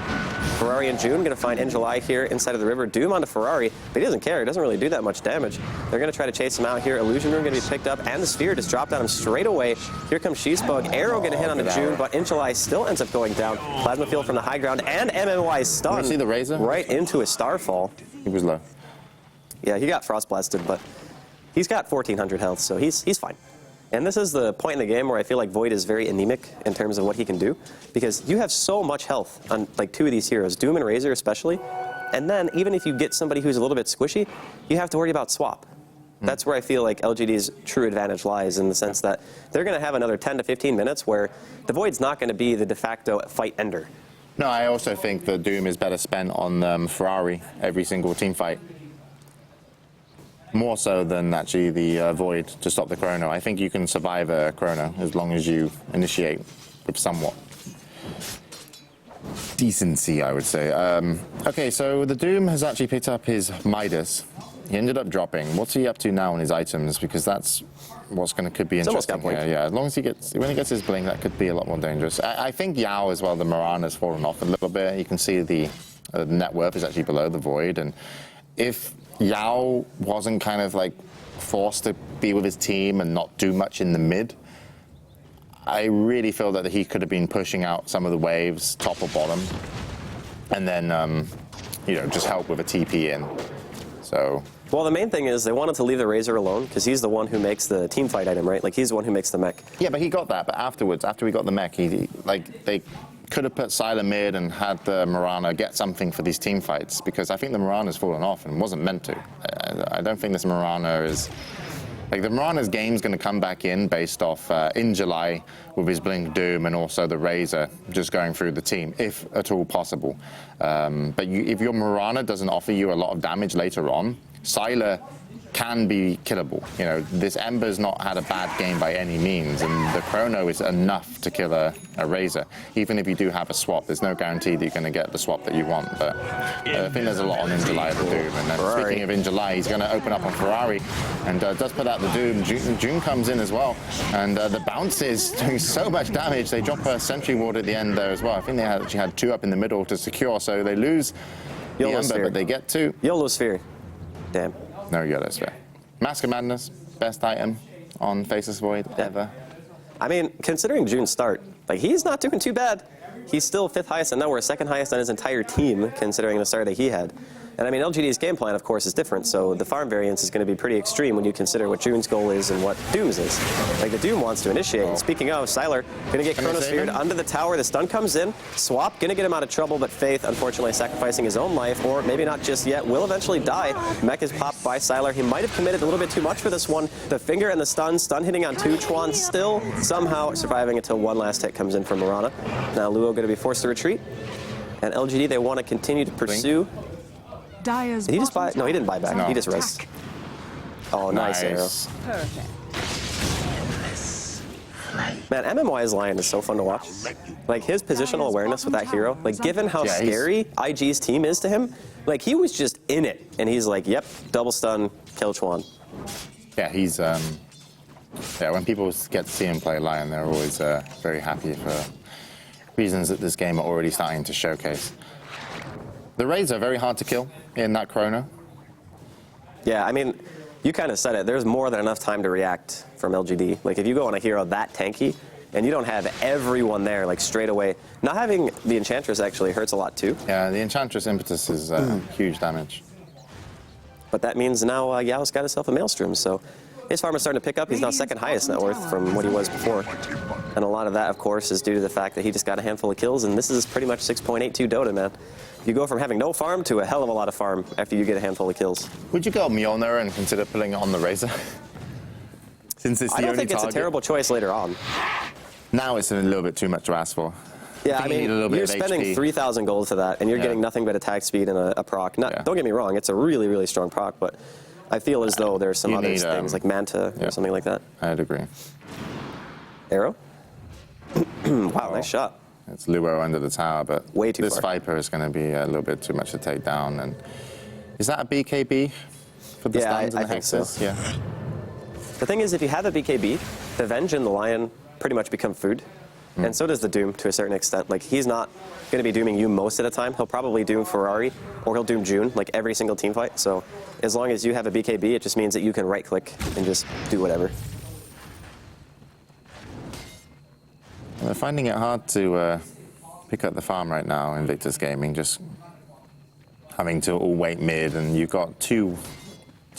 Ferrari and June going to find In July here inside of the river. Doom onto Ferrari, but he doesn't care. He doesn't really do that much damage. They're going to try to chase him out here. Illusion Room going to be picked up, and the Sphere just dropped on him straight away. Here comes Sheesbug. Arrow going to hit onto June, but In July still ends up going down. Plasma Field from the high ground, and MMY stun. You see the Razor? Right into a Starfall. He was low. Yeah, he got Frost Blasted, but he's got 1,400 health, so he's fine. And this is the point in the game where I feel like Void is very anemic in terms of what he can do, because you have so much health on like 2 of these heroes, Doom and Razor especially, and then even if you get somebody who's a little bit squishy, you have to worry about swap. That's where I feel like LGD's true advantage lies, in the sense that they're going to have another 10 to 15 minutes where the Void's not going to be the de facto fight ender. No, I also think the Doom is better spent on Ferrari every single team fight. More so than actually the Void to stop the Chrono. I think you can survive a Chrono as long as you initiate with somewhat decency, I would say. Okay, so the Doom has actually picked up his Midas. He ended up dropping. What's he up to now on his items? Because that's what's could be interesting. Yeah, as long as when he gets his blink, that could be a lot more dangerous. I think Yao as well, the Mirana's fallen off a little bit. You can see the net worth is actually below the Void, and if Yao wasn't kind of like forced to be with his team and not do much in the mid, I really feel that he could have been pushing out some of the waves, top or bottom, and then just help with a TP in. So. Well, the main thing is they wanted to leave the Razor alone because he's the one who makes the team fight item, right? Like, he's the one who makes the mech. Yeah, but he got that. But afterwards, after we got the mech, they could have put Sylar mid and had the Mirana get something for these team fights, because I think the Mirana's fallen off and wasn't meant to. I don't think this Mirana is. Like, the Mirana's game's going to come back in based off in July with his Blink Doom and also the Razor just going through the team, if at all possible. But if your Mirana doesn't offer you a lot of damage later on, Sylar can be killable. This Ember's not had a bad game by any means, and the Chrono is enough to kill a Razor. Even if you do have a swap, there's no guarantee that you're going to get the swap that you want. But I think there's a lot on In July of the Doom. And then speaking of In July, he's going to open up on Ferrari and does put out the Doom. June comes in as well, and the bounce is doing so much damage. They drop a Sentry Ward at the end there as well. I think they actually had 2 up in the middle to secure, so they lose the Ember, but they get 2. YOLO Sphere. Damn. No YOLO Sphere. Mask of Madness, best item on Faceless Void ever. I mean, considering June's start, like, he's not doing too bad. He's still 5th highest and nowhere 2nd highest on his entire team, considering the start that he had. And I mean, LGD's game plan, of course, is different, so the farm variance is going to be pretty extreme when you consider what June's goal is and what Doom's is. Like, the Doom wants to initiate. And speaking of, Sylar going to get Chronosphered under the tower. The stun comes in. Swap going to get him out of trouble, but Faith, unfortunately, sacrificing his own life, or maybe not just yet, will eventually die. Mech is popped by Sylar. He might have committed a little bit too much for this one. The finger and the stun hitting on 2. Chuan still somehow surviving until one last hit comes in from Mirana. Now Luo going to be forced to retreat. And LGD, they want to continue to pursue. Dyer's Did he just buy? No, he didn't buy back. No. He just res. Oh, nice arrow. Perfect. Man, MMY's Lion is so fun to watch. Like, his positional awareness with that hero, like, given how scary IG's team is to him, like, he was just in it. And he's like, yep, double stun, kill Chuan. Yeah, he's, when people get to see him play Lion, they're always very happy for reasons that this game are already starting to showcase. The Raids are very hard to kill in that Chrono. Yeah, I mean, you kind of said it. There's more than enough time to react from LGD. Like, if you go on a hero that tanky, and you don't have everyone there, like, straight away, not having the Enchantress actually hurts a lot, too. Yeah, the Enchantress impetus is huge damage. But that means now Yao's got himself a Maelstrom, so his farm is starting to pick up. He's now 2nd highest net worth from what he was before. And a lot of that, of course, is due to the fact that he just got a handful of kills, and this is pretty much 6.82 Dota, man. You go from having no farm to a hell of a lot of farm after you get a handful of kills. Would you go Mjolnir and consider putting it on the Razor? Since it's the only target. I don't think it's a terrible choice later on. Now it's a little bit too much to ask for. Yeah, I mean, you're spending 3,000 gold for that, and you're getting nothing but attack speed and a proc. Don't get me wrong, it's a really, really strong proc, but I feel as though there's some other things like Manta or something like that. I'd agree. Arrow? Wow, nice shot. It's Luo under the tower, but way too this far. Viper is going to be a little bit too much to take down. And is that a BKB for the stuns and the hexes? So. Yeah. The thing is, if you have a BKB, the Venge and the Lion pretty much become food. And so does the Doom to a certain extent. Like, he's not going to be dooming you most of the time. He'll probably doom Ferrari, or he'll doom June, like every single team fight. So as long as you have a BKB, it just means that you can right-click and just do whatever. They're finding it hard to pick up the farm right now in Victor's Gaming, just having to all wait mid, and you've got two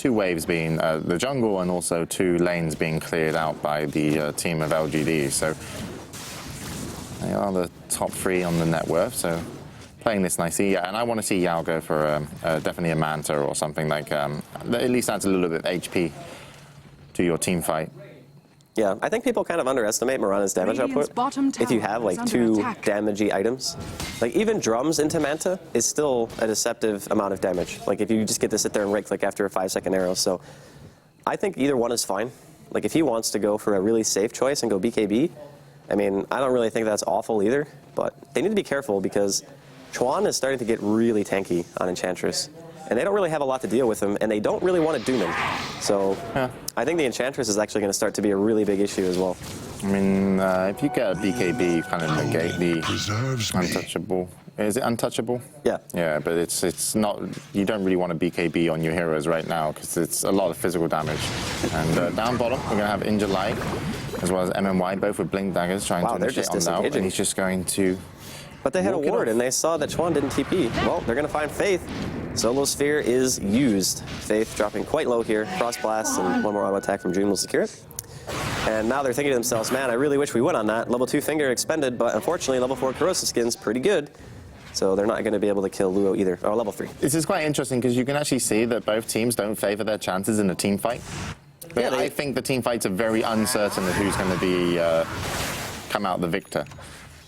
waves being the jungle and also 2 lanes being cleared out by the team of LGD. So they are the top 3 on the net worth, so playing this nicely. Yeah, and I want to see Yao go for definitely a Manta or something like that at least adds a little bit of HP to your team fight. Yeah, I think people kind of underestimate Mirana's damage Radiant's output. bottom If you tower have is like under 2 attack. damagey items, like even drums into Manta is still a deceptive amount of damage. Like if you just get to sit there and right click after a 5-second arrow. So I think either one is fine. Like if he wants to go for a really safe choice and go BKB, I mean, I don't really think that's awful either, but they need to be careful because Chuan is starting to get really tanky on Enchantress. And they don't really have a lot to deal with him, and they don't really want to doom him. So I think the Enchantress is actually going to start to be a really big issue as well. I mean, if you get a BKB, you kind of negate the untouchable. Is it untouchable? Yeah. Yeah, but it's not. You don't really want a BKB on your heroes right now because it's a lot of physical damage. And down bottom, we're going to have Injured Light as well as MMY, both with Blink Daggers trying to initiate on Dow, and he's just going to. But they had a ward, and they saw that Chuan didn't TP. Well, they're going to find Faith. Solo Sphere is used. Faith dropping quite low here. Frost Blast and one more auto attack from Dream will secure it. And now they're thinking to themselves, man, I really wish we went on that. Level 2 Finger expended, but unfortunately level 4 Corrosive Skin's pretty good. So they're not going to be able to kill Luo either, or level 3. This is quite interesting because you can actually see that both teams don't favor their chances in a team fight. But Yeah, I think the team fights are very uncertain of who's going to be come out the victor.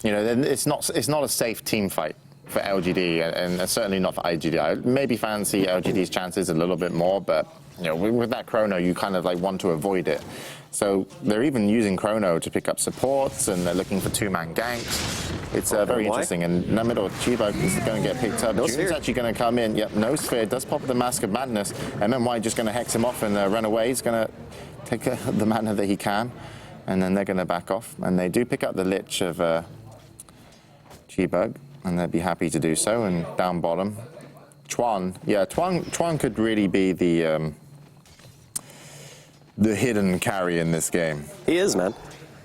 You know, it's not a safe team fight for LGD, and certainly not for IGD. I maybe fancy LGD's chances a little bit more, but you know, with that Chrono, you kind of like want to avoid it. So they're even using Chrono to pick up supports, and they're looking for 2-man ganks. It's very interesting. And in the middle, Chiba is going to get picked up. June's actually going to come in. Yep, no sphere. Does pop the Mask of Madness. MMY just going to hex him off and run away. He's going to take the mana that he can, and then they're going to back off. And they do pick up the Lich of Chibug, and they'd be happy to do so. And down bottom, Chuan. Yeah, Chuan could really be the hidden carry in this game. He is, man.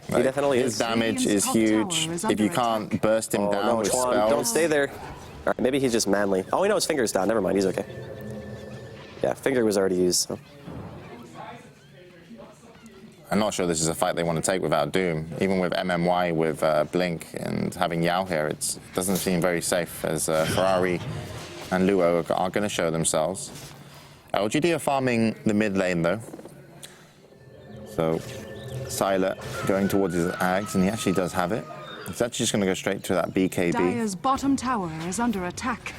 He definitely his is. damage is huge. If you can't burst him down with Chuan, spells. don't stay there. All right, maybe he's just manly. Oh, we know his finger's down. Never mind, he's okay. Yeah, finger was already used. So. I'm not sure this is a fight they want to take without Doom. Even with MMY, with Blink, and having Yao here, it doesn't seem very safe as Ferrari and Luo are going to show themselves. LGD are farming the mid lane though. So Sylar going towards his Ags, and he actually does have it. He's actually just going to go straight to that BKB. Dire's bottom tower is under attack.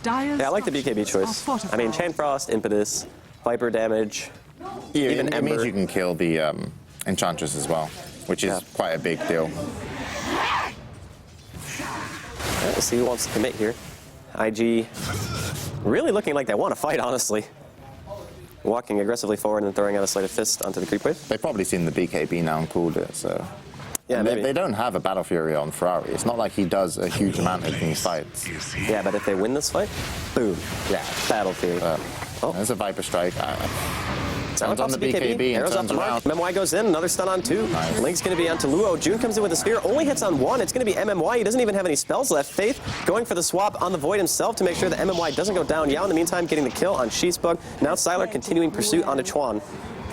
Dire's Yeah, I like the BKB choice. I mean, Chain Frost, Impetus, Viper damage. Yeah, even it Ember. means you can kill the Enchantress as well, which is quite a big deal. Let's see who wants to commit here. IG really looking like they want to fight, honestly. Walking aggressively forward and throwing out a sleight of fist onto the creep wave. They've probably seen the BKB now and called it, so. Yeah, they don't have a Battle Fury on Ferrari. It's not like he does a huge amount in these fights. Yeah, but if they win this fight, boom. Yeah, Battle Fury. There's a Viper Strike. Sound on the BKB and arrows off turns the mark. around. MMY goes in, another stun on 2. Nice. Link's going to be onto Luo. June comes in with a spear, only hits on 1. It's going to be MMY. He doesn't even have any spells left. Faith going for the swap on the Void himself to make sure that MMY doesn't go down. Yao in the meantime getting the kill on Sheathbug. Now Sylar continuing pursuit onto Chuan.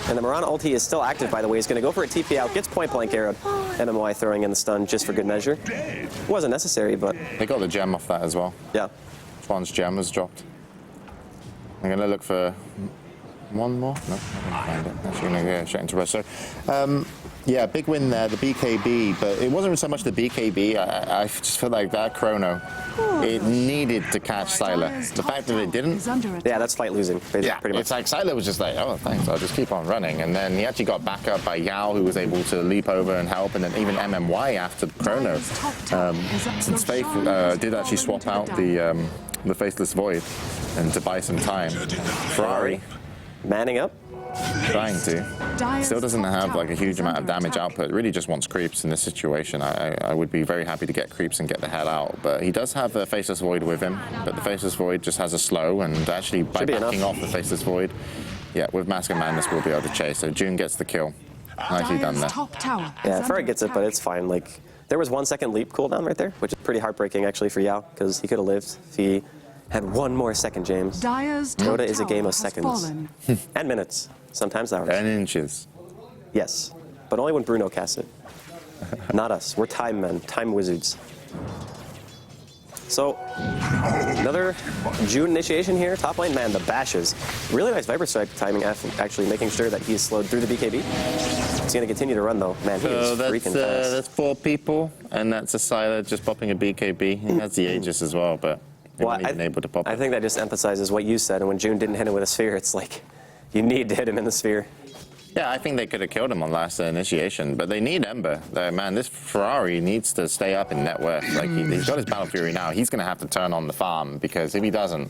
And the Mirana ulti is still active, by the way. He's going to go for a TP out, gets point blank arrowed. MMY throwing in the stun just for good measure. Wasn't necessary, but... They got the gem off that as well. Yeah. Chuan's gem was dropped. I'm going to look for one more. No, I'm going to find it. Actually going to go straight into rest. So, yeah, big win there, the BKB, but it wasn't so much the BKB. I just feel like that Chrono, it needed to catch Sylar. The fact that it didn't, Yeah, that's fight losing, basically, yeah, pretty much. it's like Sylar was just like, oh, thanks, I'll just keep on running. And then he actually got back up by Yao, who was able to leap over and help, and then even MMY after Chrono. Since Faith did actually swap out the Faithless Void and to buy some time. Ferrari Manning up. trying to. Still doesn't have like a huge amount of damage output. Really just wants creeps in this situation. I would be very happy to get creeps and get the hell out. But he does have the Faceless Void with him. But the Faceless Void just has a slow, and actually by backing off the Faceless Void, yeah, with Mask of Madness we'll be able to chase. So June gets the kill. Nicely done there. Yeah, Ferrari gets it, but it's fine. Like, there was 1 second leap cooldown right there, which is pretty heartbreaking actually for Yao, because he could have lived if he had 1 more second, James. Dota is a game of seconds. And minutes. Sometimes hours. And inches. Yes, but only when Bruno casts it. Not us. We're time men, time wizards. So, another June initiation here. Top lane, man, the bashes. Really nice Viper Strike timing, actually making sure that he's slowed through the BKB. He's going to continue to run, though. Man, he is freaking fast. That's 4 people, and that's a Sylar just popping a BKB. He has the Aegis as well, but he wasn't even able to pop it. I think that just emphasizes what you said, and when June didn't hit him with a sphere, it's like, you need to hit him in the sphere. Yeah, I think they could have killed him on last initiation, but they need Ember. Man, this Ferrari needs to stay up in net worth. Like, he's got his Battle Fury now. He's going to have to turn on the farm, because if he doesn't,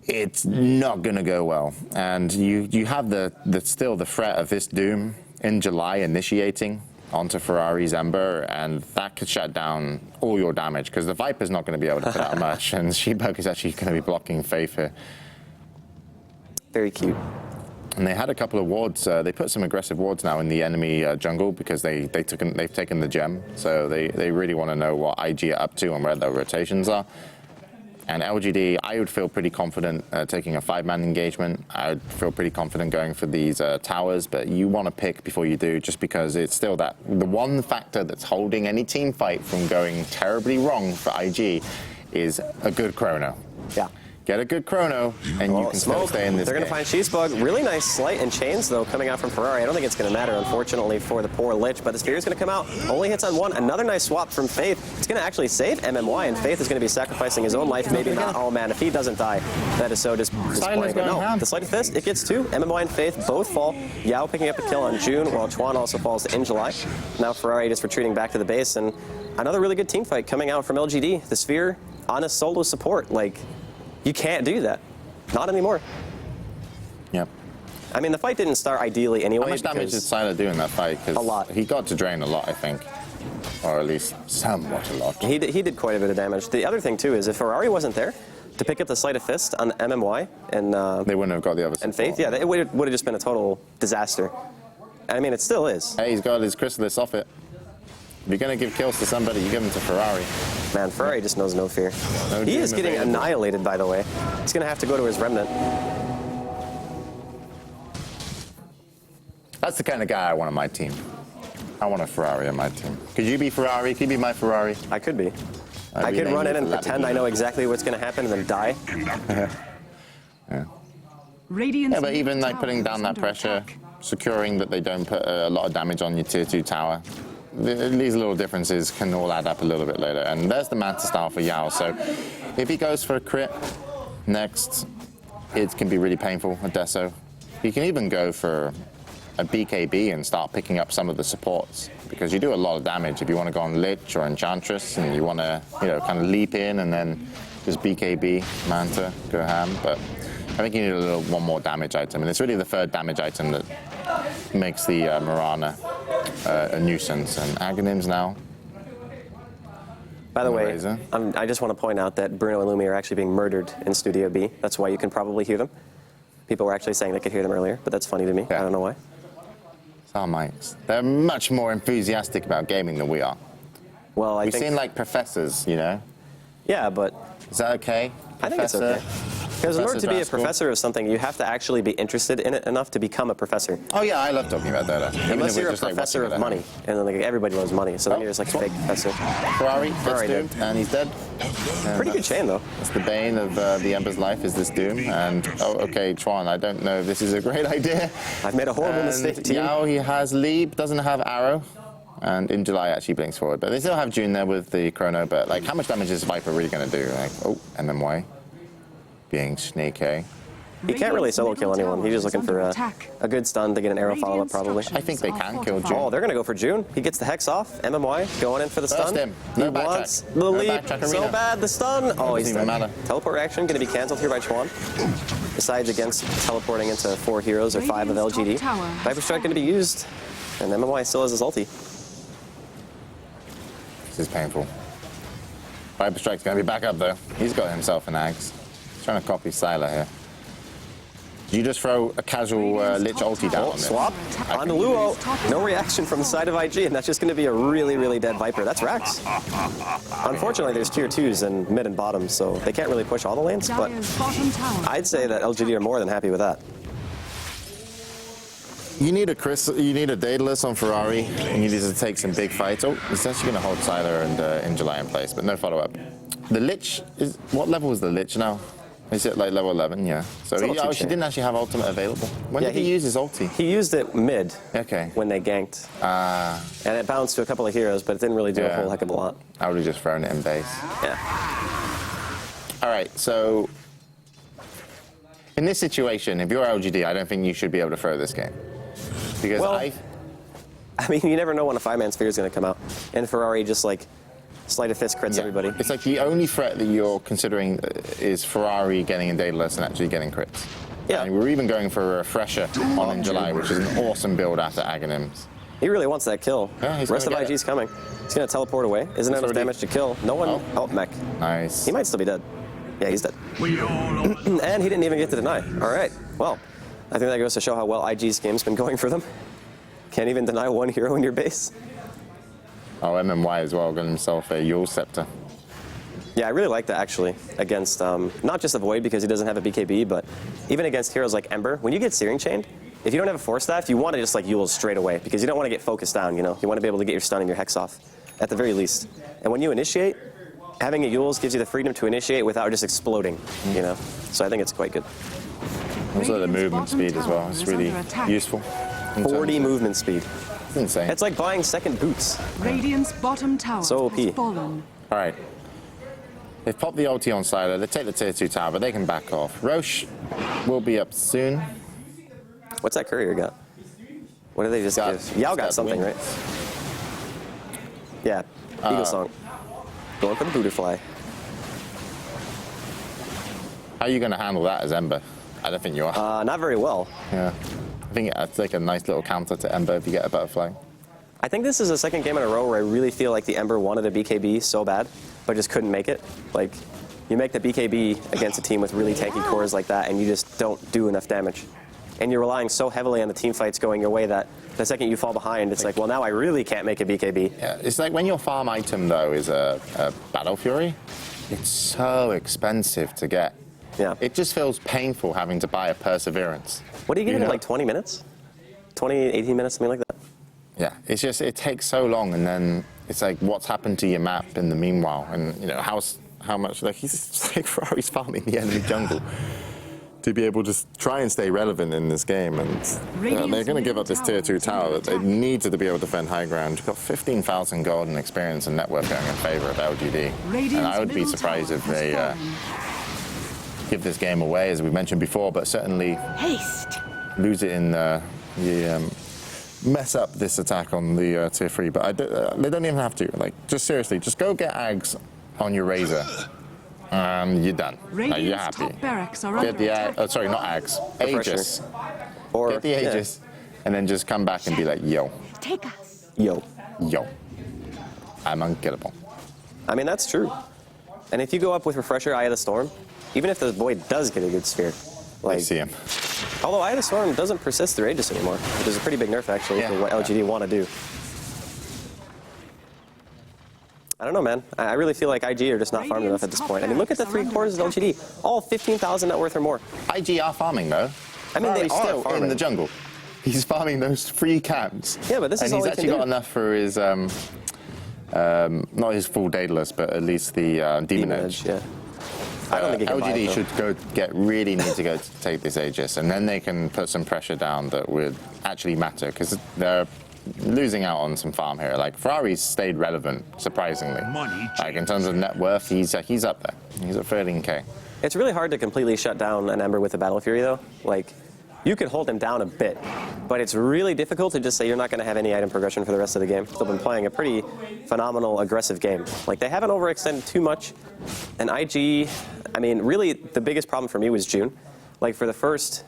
it's not going to go well. And you have still the threat of this Doom in July initiating onto Ferrari's Ember, and that could shut down all your damage, because the Viper's not going to be able to put out much, and Sheepbug is actually going to be blocking Faith here. Very cute. And they had a couple of wards. They put some aggressive wards now in the enemy jungle, because they've taken the gem. So they really want to know what IG are up to and where their rotations are. And LGD, I would feel pretty confident taking a 5-man engagement. I would feel pretty confident going for these towers, but you want to pick before you do, just because it's still the one factor that's holding any team fight from going terribly wrong for IG is a good chrono. Yeah. Get a good chrono, and you can still stay in this They're going to find Sheepbug. Really nice slight and chains, though, coming out from Ferrari. I don't think it's going to matter, unfortunately, for the poor Lich, but the Sphere is going to come out. Only hits on 1. Another nice swap from Faith. It's going to actually save MMY, and Faith is going to be sacrificing his own life. Maybe not. Oh, man, if he doesn't die, that is so disappointing. But no, the Sleight of Fist, it gets 2. MMY and Faith both fall. Yao picking up a kill on June, while Chuan also falls in July. Now Ferrari just retreating back to the base, and another really good team fight coming out from LGD. The Sphere on a solo support. Like, you can't do that. Not anymore. Yep. I mean, the fight didn't start ideally anyway. How much damage did Sylar do in that fight? A lot. He got to drain a lot, I think. Or at least somewhat a lot. He did quite a bit of damage. The other thing, too, is if Ferrari wasn't there to pick up the Sleight of Fist on MMY and they wouldn't have got the other support. And Faith, yeah, it would have just been a total disaster. I mean, it still is. Hey, he's got his Chrysalis off it. If you're going to give kills to somebody, you give them to Ferrari. Man, Ferrari just knows no fear. He is getting annihilated, by the way. He's going to have to go to his Remnant. That's the kind of guy I want on my team. I want a Ferrari on my team. Could you be Ferrari? Could you be my Ferrari? I could be. I could run in and pretend I know exactly what's going to happen and then die. Yeah. Yeah, but even like putting down that pressure, securing that they don't put a lot of damage on your tier 2 tower, these little differences can all add up a little bit later. And there's the Manta style for Yao. So if he goes for a crit next, it can be really painful, a Deso. He can even go for a BKB and start picking up some of the supports, because you do a lot of damage if you want to go on Lich or Enchantress and you want to, kind of leap in and then just BKB, Manta, go ham. But I think you need one more damage item, and it's really the 3rd damage item that makes the Mirana a nuisance. And Aghanims now. By the way, I just want to point out that Bruno and Lumi are actually being murdered in Studio B. That's why you can probably hear them. People were actually saying they could hear them earlier, but that's funny to me. Yeah. I don't know why. It's our mics. They're much more enthusiastic about gaming than we are. Well, We've seen like professors, Yeah, but... Is that okay? I think it's okay. Because in order to be a professor of something, you have to actually be interested in it enough to become a professor. Oh yeah, I love talking about Dota. Unless you're a professor of money, and then everybody loves money, so then you're just like a fake professor. Ferrari dead, and he's dead. Pretty good chain though. That's the bane of the Ember's life, is this Doom. And okay, Chuan, I don't know if this is a great idea. I've made a horrible mistake, team. Yao, he has Leap, doesn't have Arrow. And in July actually blinks forward. But they still have June there with the chrono, but like how much damage is Viper really going to do? Like, MMY. Being sneaky. He can't really solo kill anyone. He's just looking for a good stun to get an arrow follow-up, probably. I think they can kill June. Oh, they're going to go for June. He gets the Hex off. MMY going in for the stun. He wants the leap so bad. The stun. Oh, he's dead. Teleport action going to be canceled here by Chuan. Decides against teleporting into 4 heroes or 5 of LGD. Viper Strike going to be used. And MMY still has his ulti. This is painful. Viper Strike's going to be back up, though. He's got himself an Ags. Trying to copy Sylar here. Did you just throw a casual Lich ulti down on swap on Luo. No reaction from the side of IG, and that's just going to be a really, really dead Viper. That's Rax. Unfortunately, there's tier 2s in mid and bottom, so they can't really push all the lanes, but I'd say that LGD are more than happy with that. You need a Daedalus on Ferrari, and you need to take some big fights. Oh, he's actually going to hold Sylar and in July in place, but no follow-up. The Lich, what level is the Lich now? Is it like level 11? Yeah. So he didn't actually have ultimate available. When did he use his ulti? He used it mid. Okay. When they ganked. And it bounced to a couple of heroes, but it didn't really do a whole heck of a lot. I would have just thrown it in base. Yeah. All right, so in this situation, if you're LGD, I don't think you should be able to throw this game. Because I mean, you never know when a 5-man sphere is going to come out. And Ferrari just like sleight of fist crits everybody. It's like the only threat that you're considering is Ferrari getting a Daedalus and actually getting crits. Yeah. And we're even going for a refresher on in July, which is an awesome build after Aghanims. He really wants that kill. Yeah, the rest of IG's coming. He's going to teleport away. Isn't enough damage to kill. No one. Oh, mech. Nice. He might still be dead. Yeah, he's dead. And he didn't even get to deny. All right. Well, I think that goes to show how well IG's game's been going for them. Can't even deny one hero in your base. Oh, MMY as well, got himself a Yule Scepter. Yeah, I really like that actually against not just the Void because he doesn't have a BKB, but even against heroes like Ember. When you get Searing Chained, if you don't have a Force Staff, you want to just like Yule straight away because you don't want to get focused down, you know? You want to be able to get your stun and your Hex off at the very least. And when you initiate, having a Yules gives you the freedom to initiate without just exploding, you know? So I think it's quite good. Also the movement speed as well, it's really useful. 40 movement speed. It's insane. It's like buying second boots. Radiant's bottom tower So OP. has fallen. All right. They've popped the ulti on Sylar. They take the tier 2 tower, but they can back off. Roche will be up soon. What's that courier got? What did they just give? Yao got something, right? Yeah, Eagle Song. Going for the Butterfly. How are you going to handle that as Ember? I don't think you are. Not very well. Yeah. I think it's like a nice little counter to Ember if you get a Butterfly. I think this is the second game in a row where I really feel like the Ember wanted a BKB so bad, but just couldn't make it. Like, you make the BKB against a team with really tanky cores like that, and you just don't do enough damage. And you're relying so heavily on the team fights going your way that the second you fall behind, it's like, well, now I really can't make a BKB. Yeah, it's like when your farm item, though, is a Battle Fury, it's so expensive to get. Yeah. It just feels painful having to buy a Perseverance. What do you get in like 20 minutes? 20, 18 minutes, something like that? Yeah, it's just, it takes so long, and then it's like, what's happened to your map in the meanwhile? And, you know, how much, like, he's like Ferrari's farming the enemy jungle to be able to try and stay relevant in this game. And they're going to give up this tier 2 tower that they needed to be able to defend high ground. You've got 15,000 gold and experience and net worth going in favor of LGD. And I would be surprised if they give this game away, as we mentioned before, but certainly lose it in mess up this attack on the tier 3. But they don't even have to. Like, just seriously, just go get Ags on your Razor. And you're done. You're happy. Get the sorry, not Ags. Aegis. Or get the Aegis, and then just come back and be like, yo. Take us. Yo. I'm unkillable. I mean, that's true. And if you go up with Refresher, Eye of the Storm, even if the Void does get a good sphere, like, I see him. Although Eye of the Storm doesn't persist through Aegis anymore, which is a pretty big nerf actually for what LGD want to do. I don't know, man. I really feel like IG are just not farmed enough at this point. I mean, look at the 3 cores of LGD, all 15,000 net worth or more. IG are farming though. I mean, they are still farming in the jungle. He's farming those 3 camps. Yeah, but this is all he can do. And he's actually got enough for his, not his full Daedalus, but at least the Demon Edge. Yeah. I don't think he can buy it, LGD should really need to go to take this Aegis, and then they can put some pressure down that would actually matter, because they're losing out on some farm here. Like, Ferrari's stayed relevant, surprisingly. Like, in terms of net worth, he's up there. He's at 13K. It's really hard to completely shut down an Ember with a Battle Fury, though. Like, you can hold him down a bit, but it's really difficult to just say you're not going to have any item progression for the rest of the game. They've been playing a pretty phenomenal, aggressive game. Like, they haven't overextended too much. And IG, I mean, really, the biggest problem for me was June. Like, for the first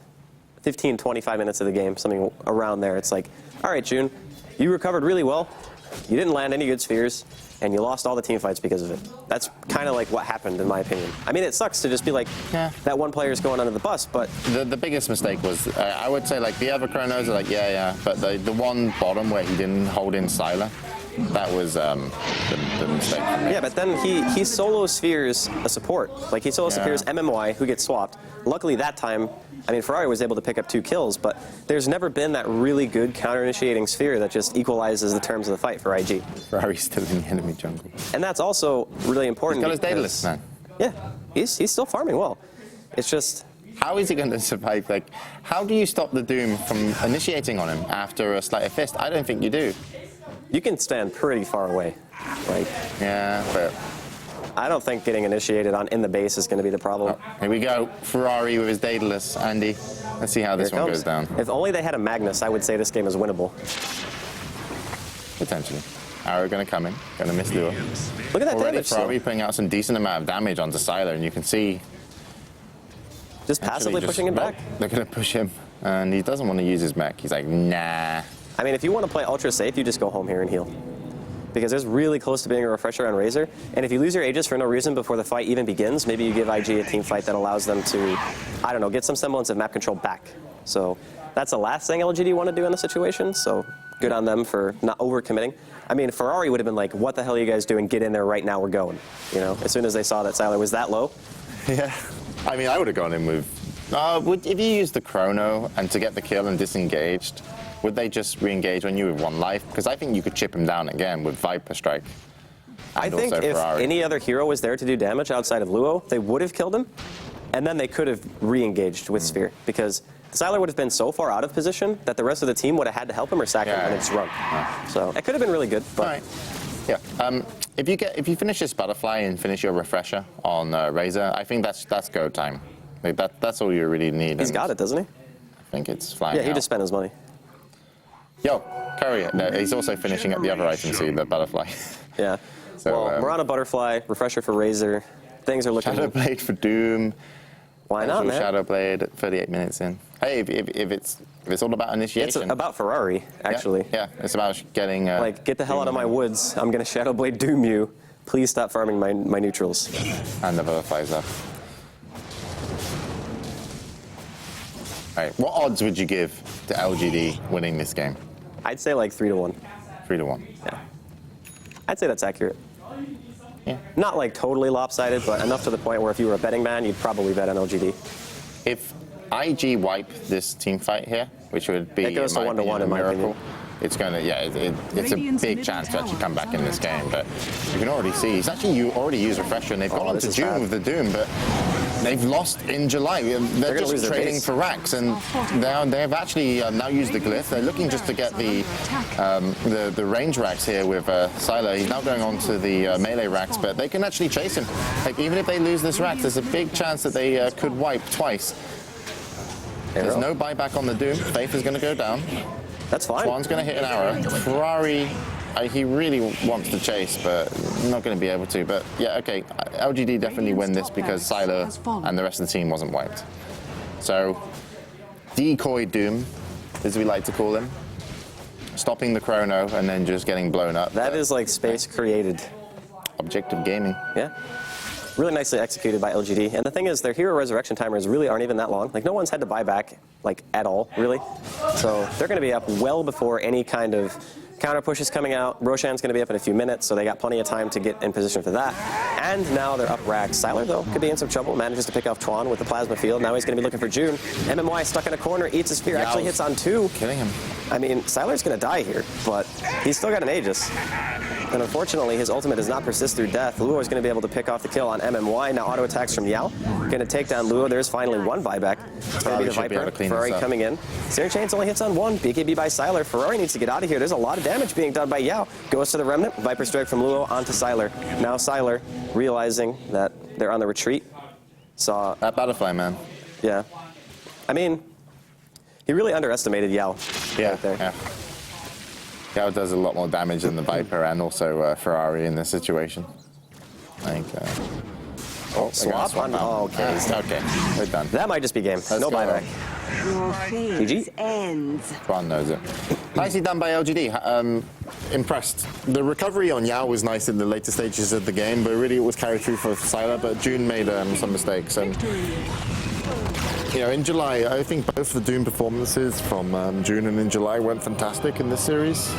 15, 25 minutes of the game, something around there, it's like, all right, June, you recovered really well. You didn't land any good spheres, and you lost all the team fights because of it. That's kind of like what happened, in my opinion. I mean, it sucks to just be like, that one player's going under the bus, but... The biggest mistake was, I would say, like, the other chronos are like, but the one bottom where he didn't hold in Sylar, That was the mistake for me. Yeah, but then he solo spheres a support. Like, he solo spheres MMY, who gets swapped. Luckily, that time, I mean, Ferrari was able to pick up 2 kills, but there's never been that really good counter-initiating sphere that just equalizes the terms of the fight for IG. Ferrari's still in the enemy jungle. And that's also really important. He's got his Daedalus, man. Yeah, he's still farming well. It's just... How is he going to survive? Like, how do you stop the Doom from initiating on him after a sleight of fist? I don't think you do. You can stand pretty far away. Like, yeah, but I don't think getting initiated on in the base is going to be the problem. oh, here we go. Ferrari with his Daedalus, Andy. Let's see how this one goes down. If only they had a Magnus, I would say this game is winnable. Potentially. Arrow going to come in, going to miss Lua. Look at that Already damage. Ferrari putting out some decent amount of damage onto Sylar, and you can see just passively pushing him back. They're going to push him, and he doesn't want to use his mech. He's like, nah. I mean, if you want to play ultra safe, you just go home here and heal. Because there's really close to being a refresher on Razor. And if you lose your Aegis for no reason before the fight even begins, maybe you give IG a team fight that allows them to, I don't know, get some semblance of map control back. So that's the last thing LGD want to do in the situation. So good on them for not overcommitting. I mean, Ferrari would have been like, what the hell are you guys doing? Get in there right now, we're going. You know, as soon as they saw that Sylar was that low. Yeah. I mean, I would have gone in with... if you used the Chrono and to get the kill and disengaged, would they just re-engage on you with 1 life? Because I think you could chip him down again with Viper Strike. I think if Ferrari. any other hero was there to do damage outside of Luo, they would have killed him, and then they could have re-engaged with Sphere, because Sylar would have been so far out of position that the rest of the team would have had to help him or sack him and it's run. So it could have been really good. But all right. Yeah. If you finish this butterfly and finish your refresher on Razor, I think that's go time. Like that's all you really need. He's got it, doesn't he? I think it's flying. Yeah, he out. just spent his money. Yo, Curry. No, he's also finishing up the other item, see, the butterfly. Yeah. So, well, we're on a butterfly, refresher for Razor. Things are looking... Shadowblade for Doom. Why not, man? Shadowblade, 38 minutes in. Hey, if it's all about initiation. It's about Ferrari, actually. Yeah, it's about getting... like, get the hell out of my woods. I'm going to Shadowblade Doom you. Please stop farming my neutrals. And the butterflies up. All right, what odds would you give to LGD winning this game? I'd say like 3-1. 3-1. Yeah. I'd say that's accurate. Yeah. Not like totally lopsided, but enough to the point where if you were a betting man, you'd probably bet on LGD. If IG wipe this team fight here, which would be it goes to 1-1 in my opinion. It's going to, it's a big chance to actually come back in this game. But you can already see, you already used Refresher, and they've gone on to June with the Doom, but they've lost in July. They're just trading for racks, and they've actually now used the Glyph. They're looking just to get the range racks here with Sylar. He's now going on to the melee racks, but they can actually chase him. Like, even if they lose this rack, there's a big chance that they could wipe twice. There's no buyback on the Doom. Faith is going to go down. That's fine. Swan's going to hit an arrow. Ferrari, he really wants to chase, but not going to be able to. But yeah, okay, LGD definitely win this because Sylar and the rest of the team wasn't wiped. So, decoy Doom, as we like to call him, stopping the Chrono and then just getting blown up. That is like space created. Objective gaming. Yeah. Really nicely executed by LGD. And the thing is, their hero resurrection timers really aren't even that long. Like, no one's had to buy back, like, at all, really. So they're going to be up well before any kind of counter push is coming out. Roshan's going to be up in a few minutes, so they got plenty of time to get in position for that. And now they're up racks. Sylar, though, could be in some trouble. Manages to pick off Chuan with the plasma field. Now he's going to be looking for June. MMY stuck in a corner, eats a spear, actually hits on 2. Killing him. I mean, Sylar's going to die here, but he's still got an Aegis. And unfortunately, his ultimate does not persist through death. Luo is going to be able to pick off the kill on MMY. Now auto attacks from Yao. Going to take down Luo. There's finally 1 buyback. It's going to be the Viper. Ferrari coming in. Searing Chains only hits on 1. BKB by Sylar. Ferrari needs to get out of here. There's a lot of damage being done by Yao. Goes to the Remnant. Viper Strike from Luo onto Sylar. Now Sylar, realizing that they're on the retreat, saw... That butterfly, man. Yeah. I mean, he really underestimated Yao. Yeah, right there. yeah. Yao does a lot more damage than the Viper and also Ferrari in this situation. I think. Swap on. Oh, okay. Okay, we're done. That might just be game. No buyback. Your phase ends. Juan knows it. Nicely done by LGD. Impressed. The recovery on Yao was nice in the later stages of the game, but really it was carried through for Sylar. But June made some mistakes. And you know, in July, I think both the Doom performances from June and in July went fantastic in this series.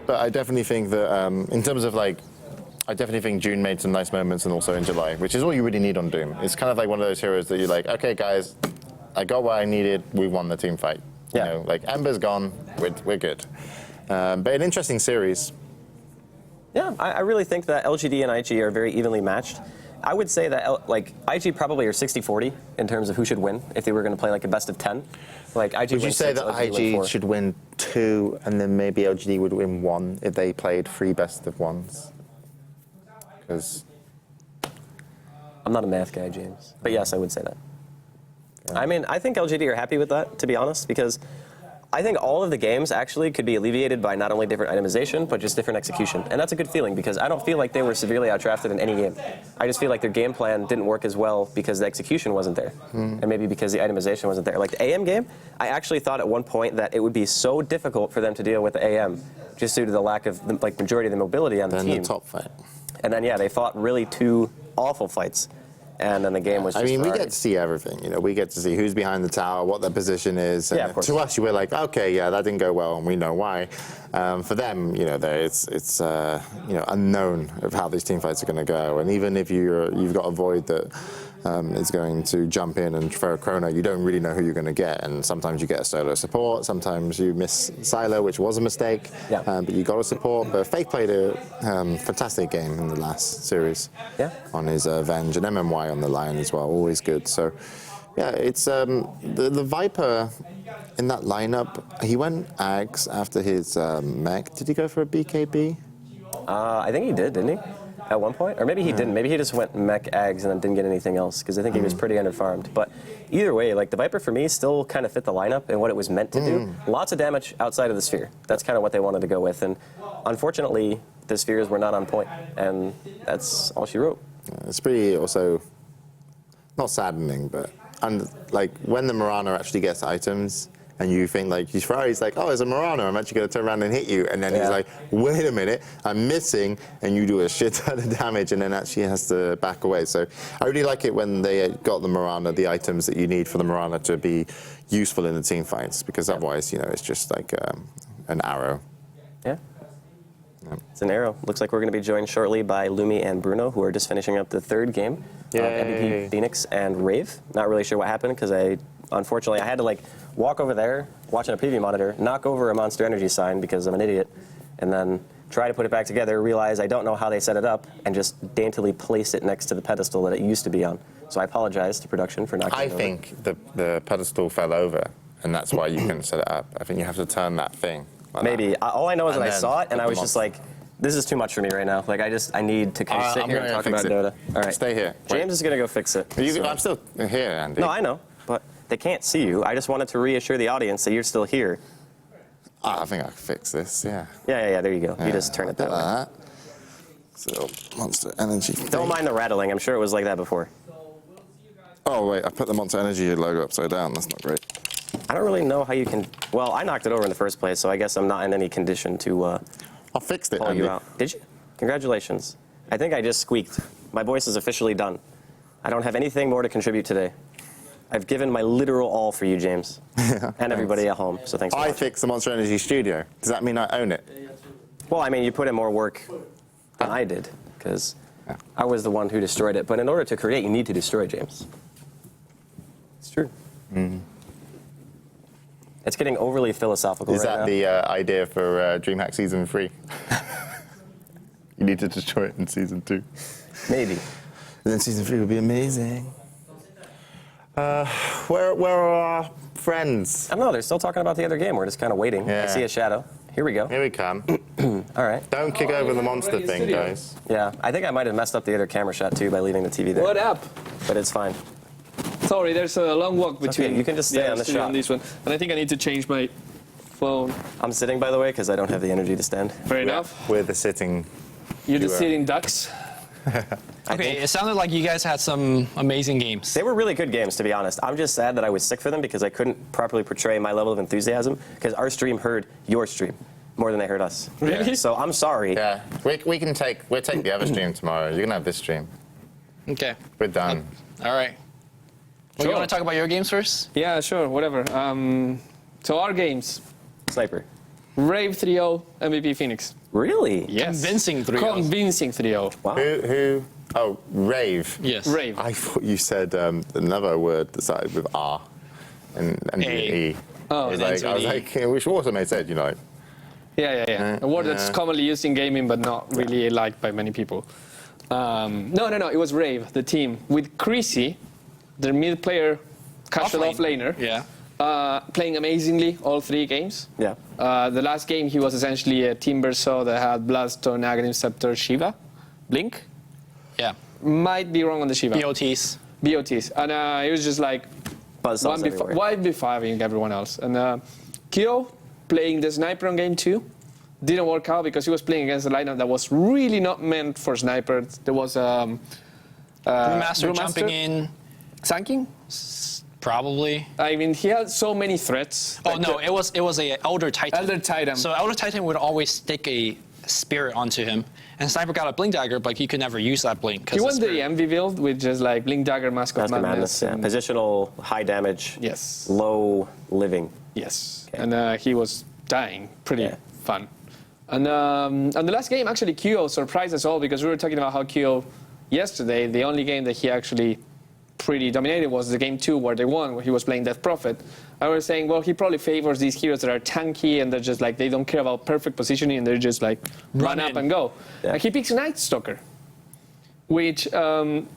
But I definitely think that in terms of like, I definitely think June made some nice moments, and also in July, which is all you really need on Doom. It's kind of like one of those heroes that you're like, okay, guys, I got what I needed. We won the team fight. Yeah. You know, like Ember's gone, we're good. But an interesting series. Yeah, I really think that LGD and IG are very evenly matched. I would say that like IG probably are 60-40 in terms of who should win if they were going to play like a best of 10. Like IG. Would you say that IG should win 2, and then maybe LGD would win 1 if they played 3 best of 1s? Because I'm not a math guy, James, but yes, I would say that. I mean, I think LGD are happy with that, to be honest, because I think all of the games actually could be alleviated by not only different itemization, but just different execution. And that's a good feeling, because I don't feel like they were severely outdrafted in any game. I just feel like their game plan didn't work as well because the execution wasn't there. And maybe because the itemization wasn't there. Like the AM game, I actually thought at one point that it would be so difficult for them to deal with the AM, just due to the lack of the like majority of the mobility on the team. then the top fight. And then, yeah, they fought really 2 awful fights. And then the game was just I mean, we Ferrari. get to see everything. You know, we get to see who's behind the tower, what their position is. And Yeah, of course. to us, you were like, okay, yeah, that didn't go well, and we know why. For them, you know, it's you know, unknown of how these team fights are going to go. And even if you've got a void that is going to jump in and throw a chrono, you don't really know who you're going to get. And sometimes you get a solo support, sometimes you miss Silo, which was a mistake, Yeah. but you got a support. But Faith played a fantastic game in the last series on his Venge, and MMY on the line as well, always good. So, yeah, it's the Viper in that lineup. He went Ags after his mech. Did he go for a BKB? I think he did, didn't he? At one point? Or maybe he didn't. Maybe he just went mech Ags and then didn't get anything else, because I think he was pretty underfarmed. But either way, like the Viper for me still kind of fit the lineup and what it was meant to do. Lots of damage outside of the sphere. That's kind of what they wanted to go with. And unfortunately, the spheres were not on point, and that's all she wrote. It's pretty also not saddening, but like when the Mirana actually gets items, and you think like he's like, oh, it's a Mirana, I'm actually going to turn around and hit you, and then he's like, wait a minute, I'm missing, and you do a shit ton of damage, and then actually has to back away. So I really like it when they got the Mirana, the items that you need for the Mirana to be useful in the team fights, because otherwise, you know, it's just like an arrow. Yeah. It's an arrow. Looks like we're going to be joined shortly by Lumi and Bruno, who are just finishing up the 3rd game. MVP Phoenix and Rave. Not really sure what happened, because unfortunately, I had to like walk over there, watching a preview monitor, knock over a Monster Energy sign because I'm an idiot, and then try to put it back together, realize I don't know how they set it up, and just daintily place it next to the pedestal that it used to be on. So I apologize to production for not getting I think the pedestal fell over, and that's why you couldn't set it up. I think you have to turn that thing. Like Maybe. that. All I know is that And I then saw it, and put I was them just on. like, this is too much for me right now. Like, I need to kind of sit I'm here gonna and talk fix about it. Dota. All right. Stay here. Wait. James is going to go fix it. So- I'm still here, Andy. No, I know, but they can't see you. I just wanted to reassure the audience that you're still here. I think I can fix this, yeah. Yeah, there you go. You just turn it that way. That. So, Monster Energy. Don't mind the rattling. I'm sure it was like that before. Oh, wait, I put the Monster Energy logo upside down. That's not great. I don't really know how you can... Well, I knocked it over in the first place, so I guess I'm not in any condition to I fixed it, call Andy. you out. Did you? Congratulations. I think I just squeaked. My voice is officially done. I don't have anything more to contribute today. I've given my literal all for you, James. And everybody at home, so thanks for I watching. fixed the Monster Energy studio. Does that mean I own it? Well, I mean, you put in more work than I did, because I was the one who destroyed it. But in order to create, you need to destroy, James. It's true. It's getting overly philosophical Is right that now. the idea for DreamHack Season 3? You need to destroy it in Season 2. Maybe. And then Season 3 would be amazing. Where are our friends? I don't know. They're still talking about the other game. We're just kind of waiting. Yeah. I see a shadow. Here we go. Here we come. All right. Don't kick over the monster thing, guys. Yeah, I think I might have messed up the other camera shot, too, by leaving the TV there. What up? But it's fine. Sorry, there's a long walk between. You can just stay on the studio shot. and this one, and I think I need to change my phone. I'm sitting, by the way, because I don't have the energy to stand. Fair enough. We're the sitting. You're the duo. sitting ducks. Okay, it sounded like you guys had some amazing games. They were really good games, to be honest. I'm just sad that I was sick for them because I couldn't properly portray my level of enthusiasm because our stream heard your stream more than they heard us. Really? So I'm sorry. Yeah, we'll take the other stream tomorrow. You can have this stream. Okay. We're done. All right. Well, Sure. you want to talk about your games first? Yeah, sure, whatever. So our games. Sniper. Rave 3-0, MVP Phoenix. Really? Yes. Convincing 3-0. Convincing 3-0. Wow. Who? Oh, rave. Yes. Rave. I thought you said another word that started with R and A. E. Oh, I was like, which also made sense, you know. Yeah. A word that's commonly used in gaming, but not really liked by many people. No. It was Rave, the team, with Chrissy, their mid player, casual off-laner. Yeah. Playing amazingly all 3 games. Yeah. The last game, he was essentially a Timber Saw that had Bloodstone, Aghanim Scepter, Shiva, Blink. Yeah. Might be wrong on the Shiva. BOTs. BOTs. And it was just like Buzzsaws everywhere. 1v5ing everyone else. And Kyo playing the sniper on game 2 didn't work out because he was playing against a lineup that was really not meant for snipers. There was Brewmaster jumping in. Sanking? Probably. I mean, he had so many threats. Oh no, it was a Elder Titan. Elder Titan. So Elder Titan would always stick a spirit onto him, and Sniper got a blink dagger, but he could never use that blink. He went the MV build with just like Blink Dagger, Mask of Madness. Yeah. Positional, high damage. Yes. Low living. Yes. Okay. And he was dying. Pretty fun. And the last game, actually, Kyo surprised us all because we were talking about how Kyo yesterday, the only game that he actually pretty dominated was the game 2 where they won, where he was playing Death Prophet. I was saying, well, he probably favors these heroes that are tanky and they're just like, they don't care about perfect positioning and they're just like, run up and go. Yeah. And he picks Night Stalker, which during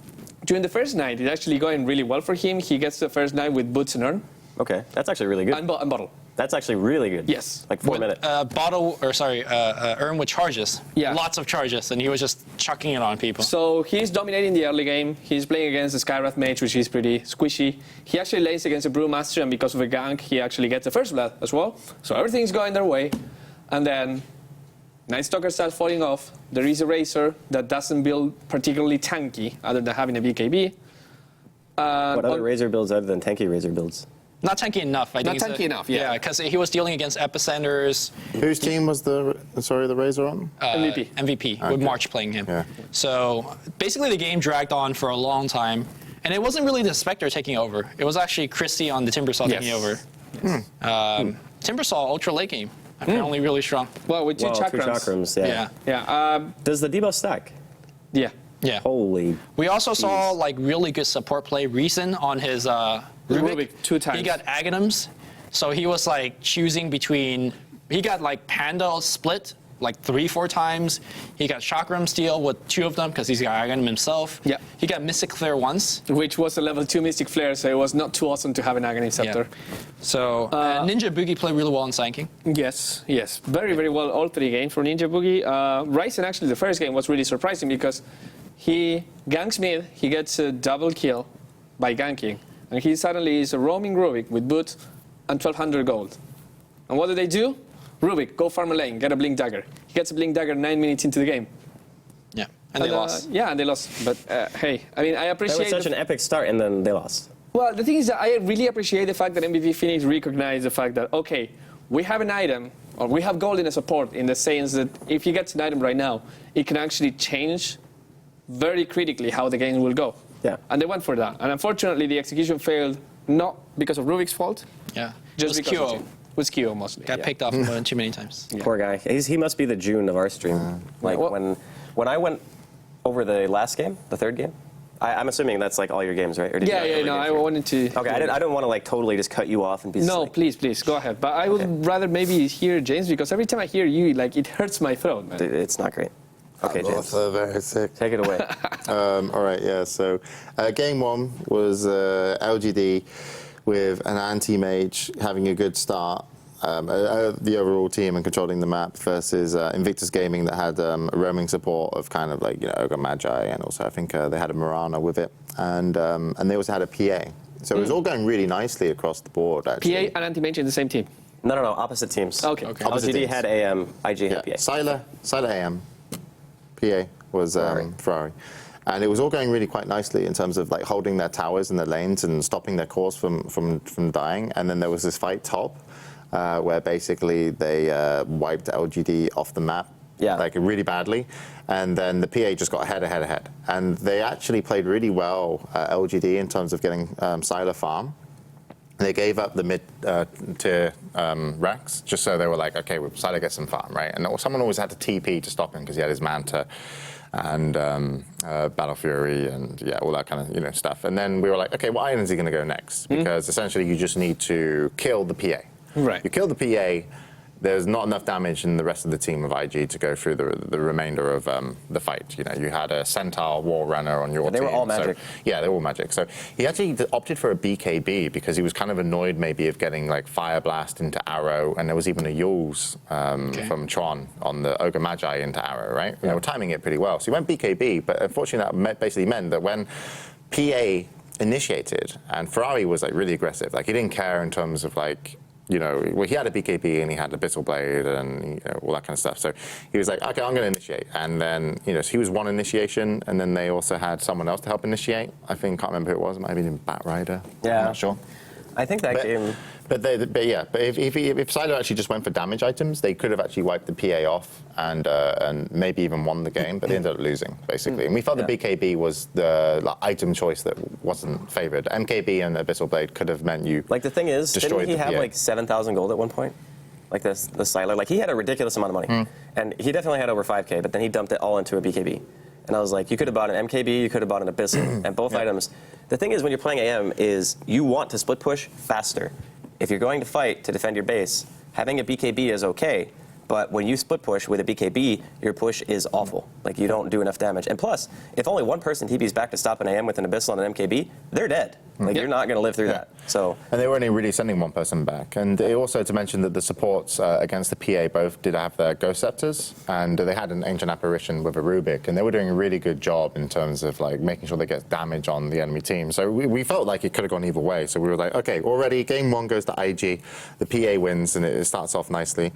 the first night, it's actually going really well for him. He gets the first night with Boots and Urn. Okay, that's actually really good. And Bottle. That's actually really good. Yes. Like 4 minutes. Urn with charges. Yeah. Lots of charges, and he was just chucking it on people. So he's dominating the early game. He's playing against the Skywrath Mage, which is pretty squishy. He actually lanes against a Brewmaster, and because of a gank, he actually gets the first blood as well. So everything's going their way. And then Night Stalker starts falling off. There is a Razor that doesn't build particularly tanky, other than having a BKB. What other Razor builds other than tanky Razor builds? Not tanky enough. I think Not tanky enough, yeah. Yeah, because he was dealing against epicenters. Whose team was the Razor on? MVP. MVP, with March playing him. Yeah. So basically the game dragged on for a long time. And it wasn't really the Spectre taking over. It was actually Christie on the Timbersaw taking over. Yes. Timbersaw, ultra late game. Apparently really strong. Well, with two Well, 2 chakrams. chakrams, yeah. Yeah. Does the debuff stack? Yeah. Yeah. Holy. We also saw like really good support play. Reason on his Rubik. 2 times. He got Aghanims, so he was like choosing between. He got like Panda split like 3-4 times. He got Chakram Steel with 2 of them because he's got Aghanim himself. Yeah. He got Mystic Flare once. Which was a level 2 Mystic Flare, so it was not too awesome to have an Aghanim Scepter. So Ninja Boogie played really well in Sanking. Yes. Very, very well all 3 games for Ninja Boogie. Ryzen, actually, the first game was really surprising because he ganks mid, he gets a double kill by ganking, and he suddenly is a roaming Rubik with boots and 1200 gold. And what do? Rubik, go farm a lane, get a Blink Dagger. He gets a Blink Dagger 9 minutes into the game. Yeah. And they lost. Yeah, and they lost. But hey, I mean, I That appreciate was such an epic start, and then they lost. Well, the thing is that I really appreciate the fact that MVP Phoenix recognized the fact that, okay, we have an item, or we have gold in a support in the sense that if he gets an item right now, it can actually change very critically how the game will go. Yeah. And they went for that. And unfortunately, the execution failed, not because of Rubik's fault, Yeah. just it was because Kyo. of was Kyo mostly. Got picked off more than too many times. Poor guy. He must be the June of our stream. Like Well- when I went over the last game, the 3rd game. I'm assuming that's like all your games, right? Or did you Yeah, have other no, games I here? wanted to. Okay, I don't want to like totally just cut you off and be. No, like, please, go ahead. But I would rather maybe hear James because every time I hear you, like it hurts my throat, man. It's not great. Okay, James, Also very sick. take it away. All right, yeah. So game 1 was LGD with an anti-mage having a good start. The overall team and controlling the map versus Invictus Gaming that had a roaming support of kind of like, Ogre Magi, and also I think they had a Mirana with it, and they also had a PA. So it was all going really nicely across the board, actually. PA and anti-mage in the same team. No, opposite teams. Okay. Opposite LGD teams. had AM, IG had PA. Sylar AM, PA was Ferrari. And it was all going really quite nicely in terms of like holding their towers and their lanes and stopping their cores from dying. And then there was this fight top where basically they wiped LGD off the map, like really badly. And then the PA just got ahead. And they actually played really well LGD in terms of getting Sylar farm. They gave up the mid-tier ranks just so they were like, okay, we've decided to get some farm, right? And someone always had to TP to stop him because he had his Manta and Battle Fury and all that kind of stuff. And then we were like, okay, what island is he going to go next? Because essentially you just need to kill the PA. Right. You kill the PA. There's not enough damage in the rest of the team of IG to go through the remainder of the fight. You had a Centaur War Runner on your team. They were all magic. So, yeah, they were all magic. So he actually opted for a BKB because he was kind of annoyed maybe of getting like Fire Blast into Arrow, and there was even a Yules from Tron on the Ogre Magi into Arrow, right? They were timing it pretty well. So he went BKB, but unfortunately that basically meant that when PA initiated, and Ferrari was like really aggressive, like he didn't care in terms of like, well, he had a BKB and he had the Abyssal Blade and all that kind of stuff. So he was like, okay, I'm going to initiate. And then, so he was one initiation, and then they also had someone else to help initiate. I can't remember who it was. It might have been Bat Rider. Yeah. I'm not sure. I think that game. But if Silo actually just went for damage items, they could have actually wiped the PA off and maybe even won the game, but they ended up losing, basically. And we felt the BKB was the item choice that wasn't favored. MKB and Abyssal Blade could have meant you Like, the thing is, didn't he have PA. like 7,000 gold at one point? Like the Siler. Like, he had a ridiculous amount of money. And he definitely had over 5K, but then he dumped it all into a BKB. And I was like, you could have bought an MKB, you could have bought an Abyssal, and both items. The thing is, when you're playing AM, is you want to split push faster. If you're going to fight to defend your base, having a BKB is okay, but when you split push with a BKB, your push is awful. Like, you don't do enough damage. And plus, if only one person TPs back to stop an AM with an Abyssal and an MKB, they're dead. Like, you're not going to live through that. So. And they were only really sending one person back. And also to mention that the supports against the PA both did have their Ghost Scepters, and they had an Ancient Apparition with a Rubik, and they were doing a really good job in terms of like making sure they get damage on the enemy team. So we felt like it could have gone either way. So we were like, okay, already game one goes to IG, the PA wins, and it starts off nicely.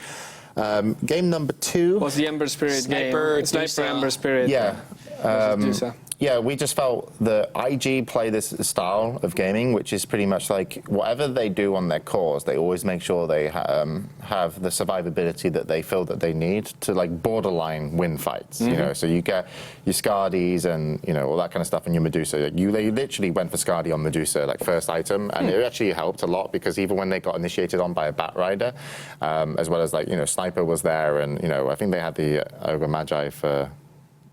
Game number 2 was the Ember Spirit game. Sniper Ember Spirit. Yeah. Yeah, we just felt that IG play this style of gaming, which is pretty much like whatever they do on their cores, they always make sure they have the survivability that they feel that they need to like borderline win fights. So you get your Skardis and all that kind of stuff, and your Medusa. Like, they literally went for Skardi on Medusa, like first item, and it actually helped a lot because even when they got initiated on by a Bat Rider, as well as like Sniper was there, and I think they had the Ogre Magi for.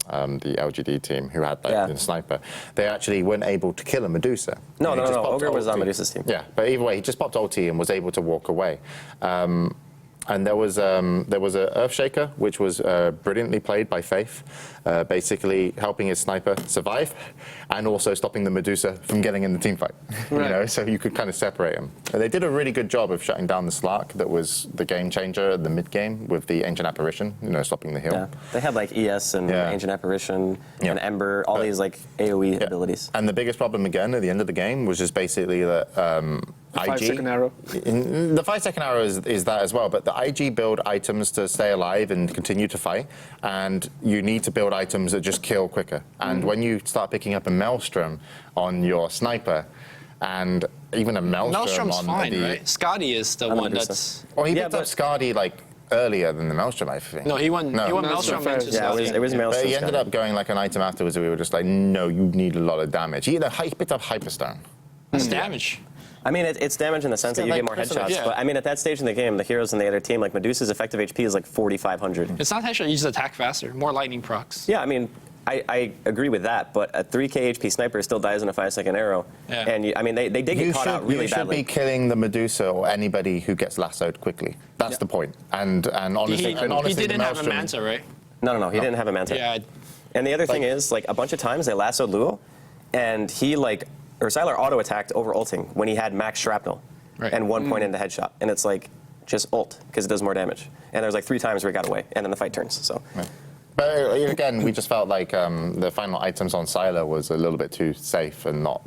The LGD team who had the Sniper, they actually weren't able to kill a Medusa. No. Ogre was on Medusa's team. Yeah, but either way, he just popped ulti and was able to walk away. And there was a Earthshaker, which was brilliantly played by Faith, basically helping his Sniper survive, and also stopping the Medusa from getting in the team fight. Right. So you could kind of separate them. And they did a really good job of shutting down the Slark. That was the game changer at the mid game with the Ancient Apparition, stopping the heal. Yeah. They had like ES and Ancient Apparition and Ember, all these like AOE abilities. And the biggest problem again at the end of the game was just basically that IG. 5-second arrow. The 5-second arrow is that as well, but the IG build items to stay alive and continue to fight, and you need to build items that just kill quicker. And when you start picking up a Maelstrom on your Sniper, and even a Maelstrom's on fine, the... right? Skadi is the one that's... Well, he picked up Skadi like earlier than the Maelstrom, I think. No, he won Maelstrom first. into Yeah, it was Maelstrom. But he ended up going like an item afterwards, and we were just like, no, you need a lot of damage. He picked up Hyperstone. That's damage. I mean, it's damage in the sense that you get more headshots, but I mean, at that stage in the game, the heroes in the other team, like Medusa's effective HP is like 4,500. It's not headshot, you just attack faster, more lightning procs. Yeah, I mean, I agree with that, but a 3k HP sniper still dies in a 5-second arrow. Yeah. And I mean, they did get caught out really badly. You should be killing the Medusa or anybody who gets lassoed quickly. That's the point. And honestly, he didn't have a Manta, right? No, he didn't have a Manta. Yeah. And the other thing is, like, a bunch of times they lassoed Luo, and he Sylar auto-attacked over ulting when he had max shrapnel and 1 point into headshot. And it's like, just ult, because it does more damage. And there's like 3 times where he got away, and then the fight turns, so. Right. But again, we just felt like the final items on Sylar was a little bit too safe and not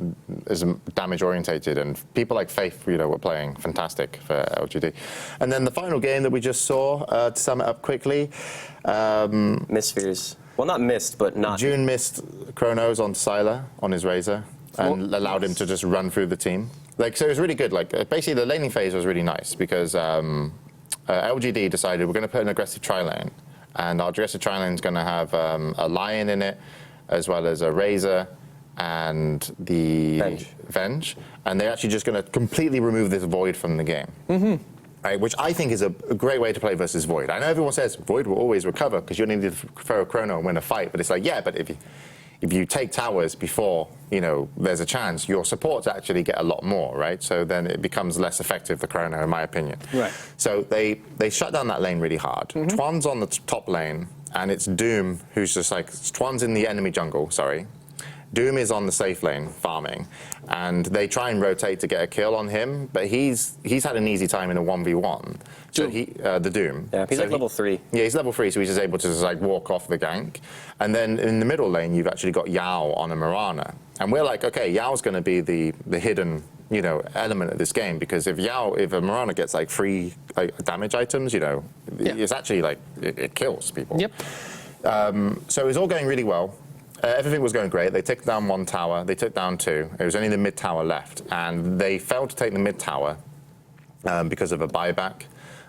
as damage-orientated. And people like Faith, were playing fantastic for LGD. And then the final game that we just saw, to sum it up quickly. Misspheres. Well, not missed, but not. June missed Chronos on Sylar, on his Razor, and allowed him to just run through the team. So it was really good. Basically, the laning phase was really nice because LGD decided we're going to put an aggressive tri-lane, and our aggressive tri-lane is going to have a Lion in it, as well as a Razor, and the Venge, and they're actually just going to completely remove this Void from the game. Right, which I think is a great way to play versus Void. I know everyone says Void will always recover because you need to throw a chrono and win a fight, but it's like, yeah, but if you take towers before, there's a chance, your supports actually get a lot more, right? So then it becomes less effective, the chrono, in my opinion. Right. So they shut down that lane really hard. Twan's on the top lane, and it's Doom who's just like, Twan's in the enemy jungle, sorry. Doom is on the safe lane farming, and they try and rotate to get a kill on him, but he's had an easy time in a 1v1. So the Doom. Yeah, he's so like level 3. Yeah, he's level 3, so he's just able to just like walk off the gank. And then in the middle lane, you've actually got Yao on a Mirana, and we're like, okay, Yao's going to be the hidden element of this game, because if a Mirana gets like free damage items, it's actually like it kills people. Yep. So it was all going really well. Everything was going great. They took down 1 tower. They took down 2. It was only the mid tower left, and they failed to take the mid tower because of a buyback.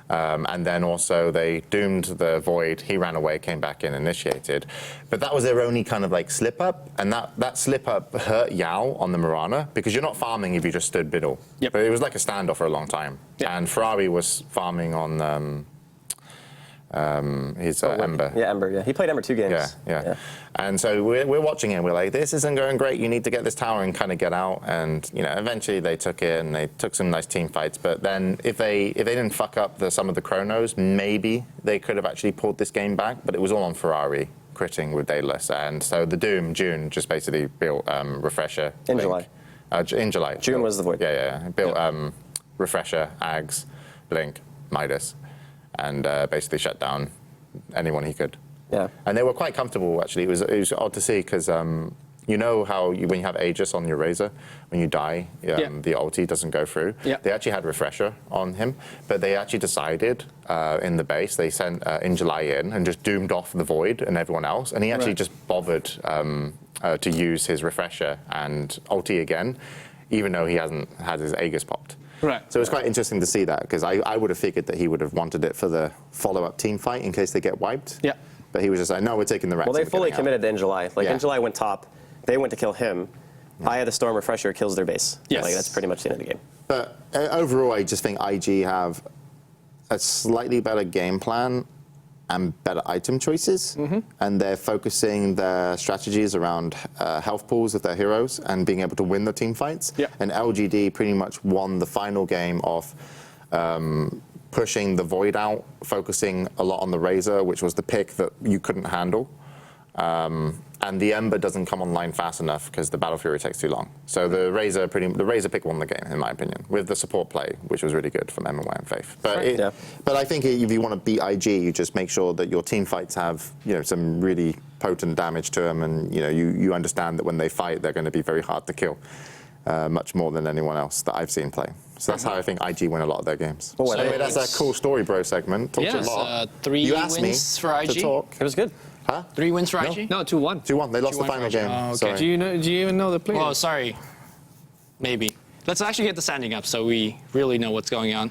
And then also they doomed the Void. He ran away, came back in, initiated. But that was their only kind of like slip up, and that slip up hurt Yao on the Mirana, because you're not farming if you just stood middle. Yep. But it was like a standoff for a long time. Yep. And Ferrari was farming on his Ember. Yeah, Ember, yeah. He played Ember 2 games. Yeah. And so we're watching it, and we're like, this isn't going great. You need to get this tower and kind of get out. And eventually they took it, and they took some nice team fights. But then if they didn't fuck up some of the chronos, maybe they could have actually pulled this game back. But it was all on Ferrari critting with Daedalus, and so the Doom June just basically built Refresher In Blink. July. In July. June was the Void. Yeah. Built Refresher, Ags, Blink, Midas, and basically shut down anyone he could. Yeah. And they were quite comfortable, actually. It was odd to see, because you know how when you have Aegis on your Razor, when you die, the ulti doesn't go through. Yeah. They actually had Refresher on him, but they actually decided in the base, they sent In July in and just doomed off the Void and everyone else, and he actually just bothered to use his Refresher and ulti again, even though he hasn't had his Aegis popped. Right. So it's quite interesting to see that, because I would have figured that he would have wanted it for the follow-up team fight in case they get wiped. Yeah. But he was just like, no, we're taking the rest. Well, they fully committed to In July. Like, In July went top. They went to kill him. Eye of the Storm Refresher kills their base. Yes. Like, that's pretty much the end of the game. But overall, I just think IG have a slightly better game plan and better item choices. And they're focusing their strategies around health pools of their heroes and being able to win the team fights. Yeah. And LGD pretty much won the final game of pushing the Void out, focusing a lot on the Razor, which was the pick that you couldn't handle. And the Ember doesn't come online fast enough because the Battle Fury takes too long. So the Razor pick won the game, in my opinion, with the support play, which was really good from MMY and Faith. But but I think if you want to beat IG, you just make sure that your team fights have some really potent damage to them, and you understand that when they fight, they're going to be very hard to kill, much more than anyone else that I've seen play. So that's how I think IG win a lot of their games. Well, so anyway, that's a cool story, bro segment. Talked a lot. 3 you asked wins me for IG. to talk. It was good. Huh? 3 wins for IG? No, 2-1. 2-1. They lost the 2-1 final for game. IG. Oh, okay. Sorry. Do you even know the players? Oh, sorry. Maybe. Let's actually get the standing up so we really know what's going on.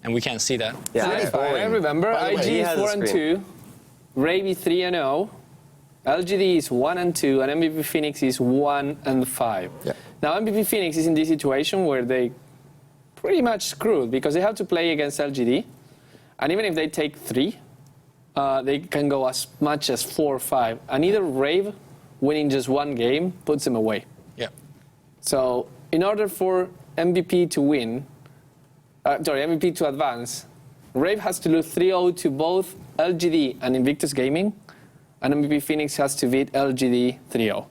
And we can't see that. Yeah. I remember. By the way, IG he is has a 4-2, Ravy 3-0, LGD is 1-2, and MVP Phoenix is 1-5. Yeah. Now MVP Phoenix is in this situation where they pretty much screwed, because they have to play against LGD, and even if they take 3, they can go as much as 4 or 5, and either Rave winning just 1 game puts them away. Yeah. So in order for MVP to win, MVP to advance, Rave has to lose 3-0 to both LGD and Invictus Gaming, and MVP Phoenix has to beat LGD 3-0.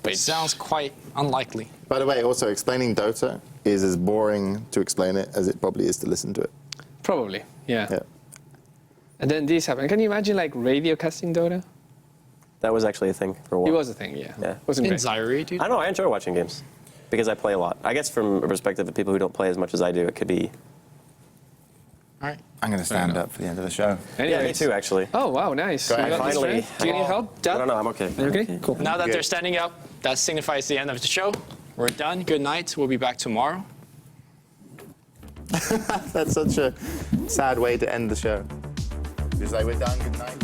It sounds quite unlikely. By the way, also explaining Dota is as boring to explain it as it probably is to listen to it. Probably, yeah. Yeah. And then this happened. Can you imagine like radio casting Dota? That was actually a thing for a while. It was a thing, yeah. Yeah. Wasn't In great. Zyri, dude. I don't know. I enjoy watching games because I play a lot. I guess from a perspective of people who don't play as much as I do, it could be. All right. I'm going to stand up for the end of the show. Yeah, me Anyways. too, actually. Oh, wow, nice. Go ahead. You got this, Finally. right? Do you need help? I Dad? don't know. I'm okay. You okay? Cool. Now that Good. they're standing up, that signifies the end of the show. We're done. Good night. We'll be back tomorrow. That's such a sad way to end the show. Just like, we're done, good night.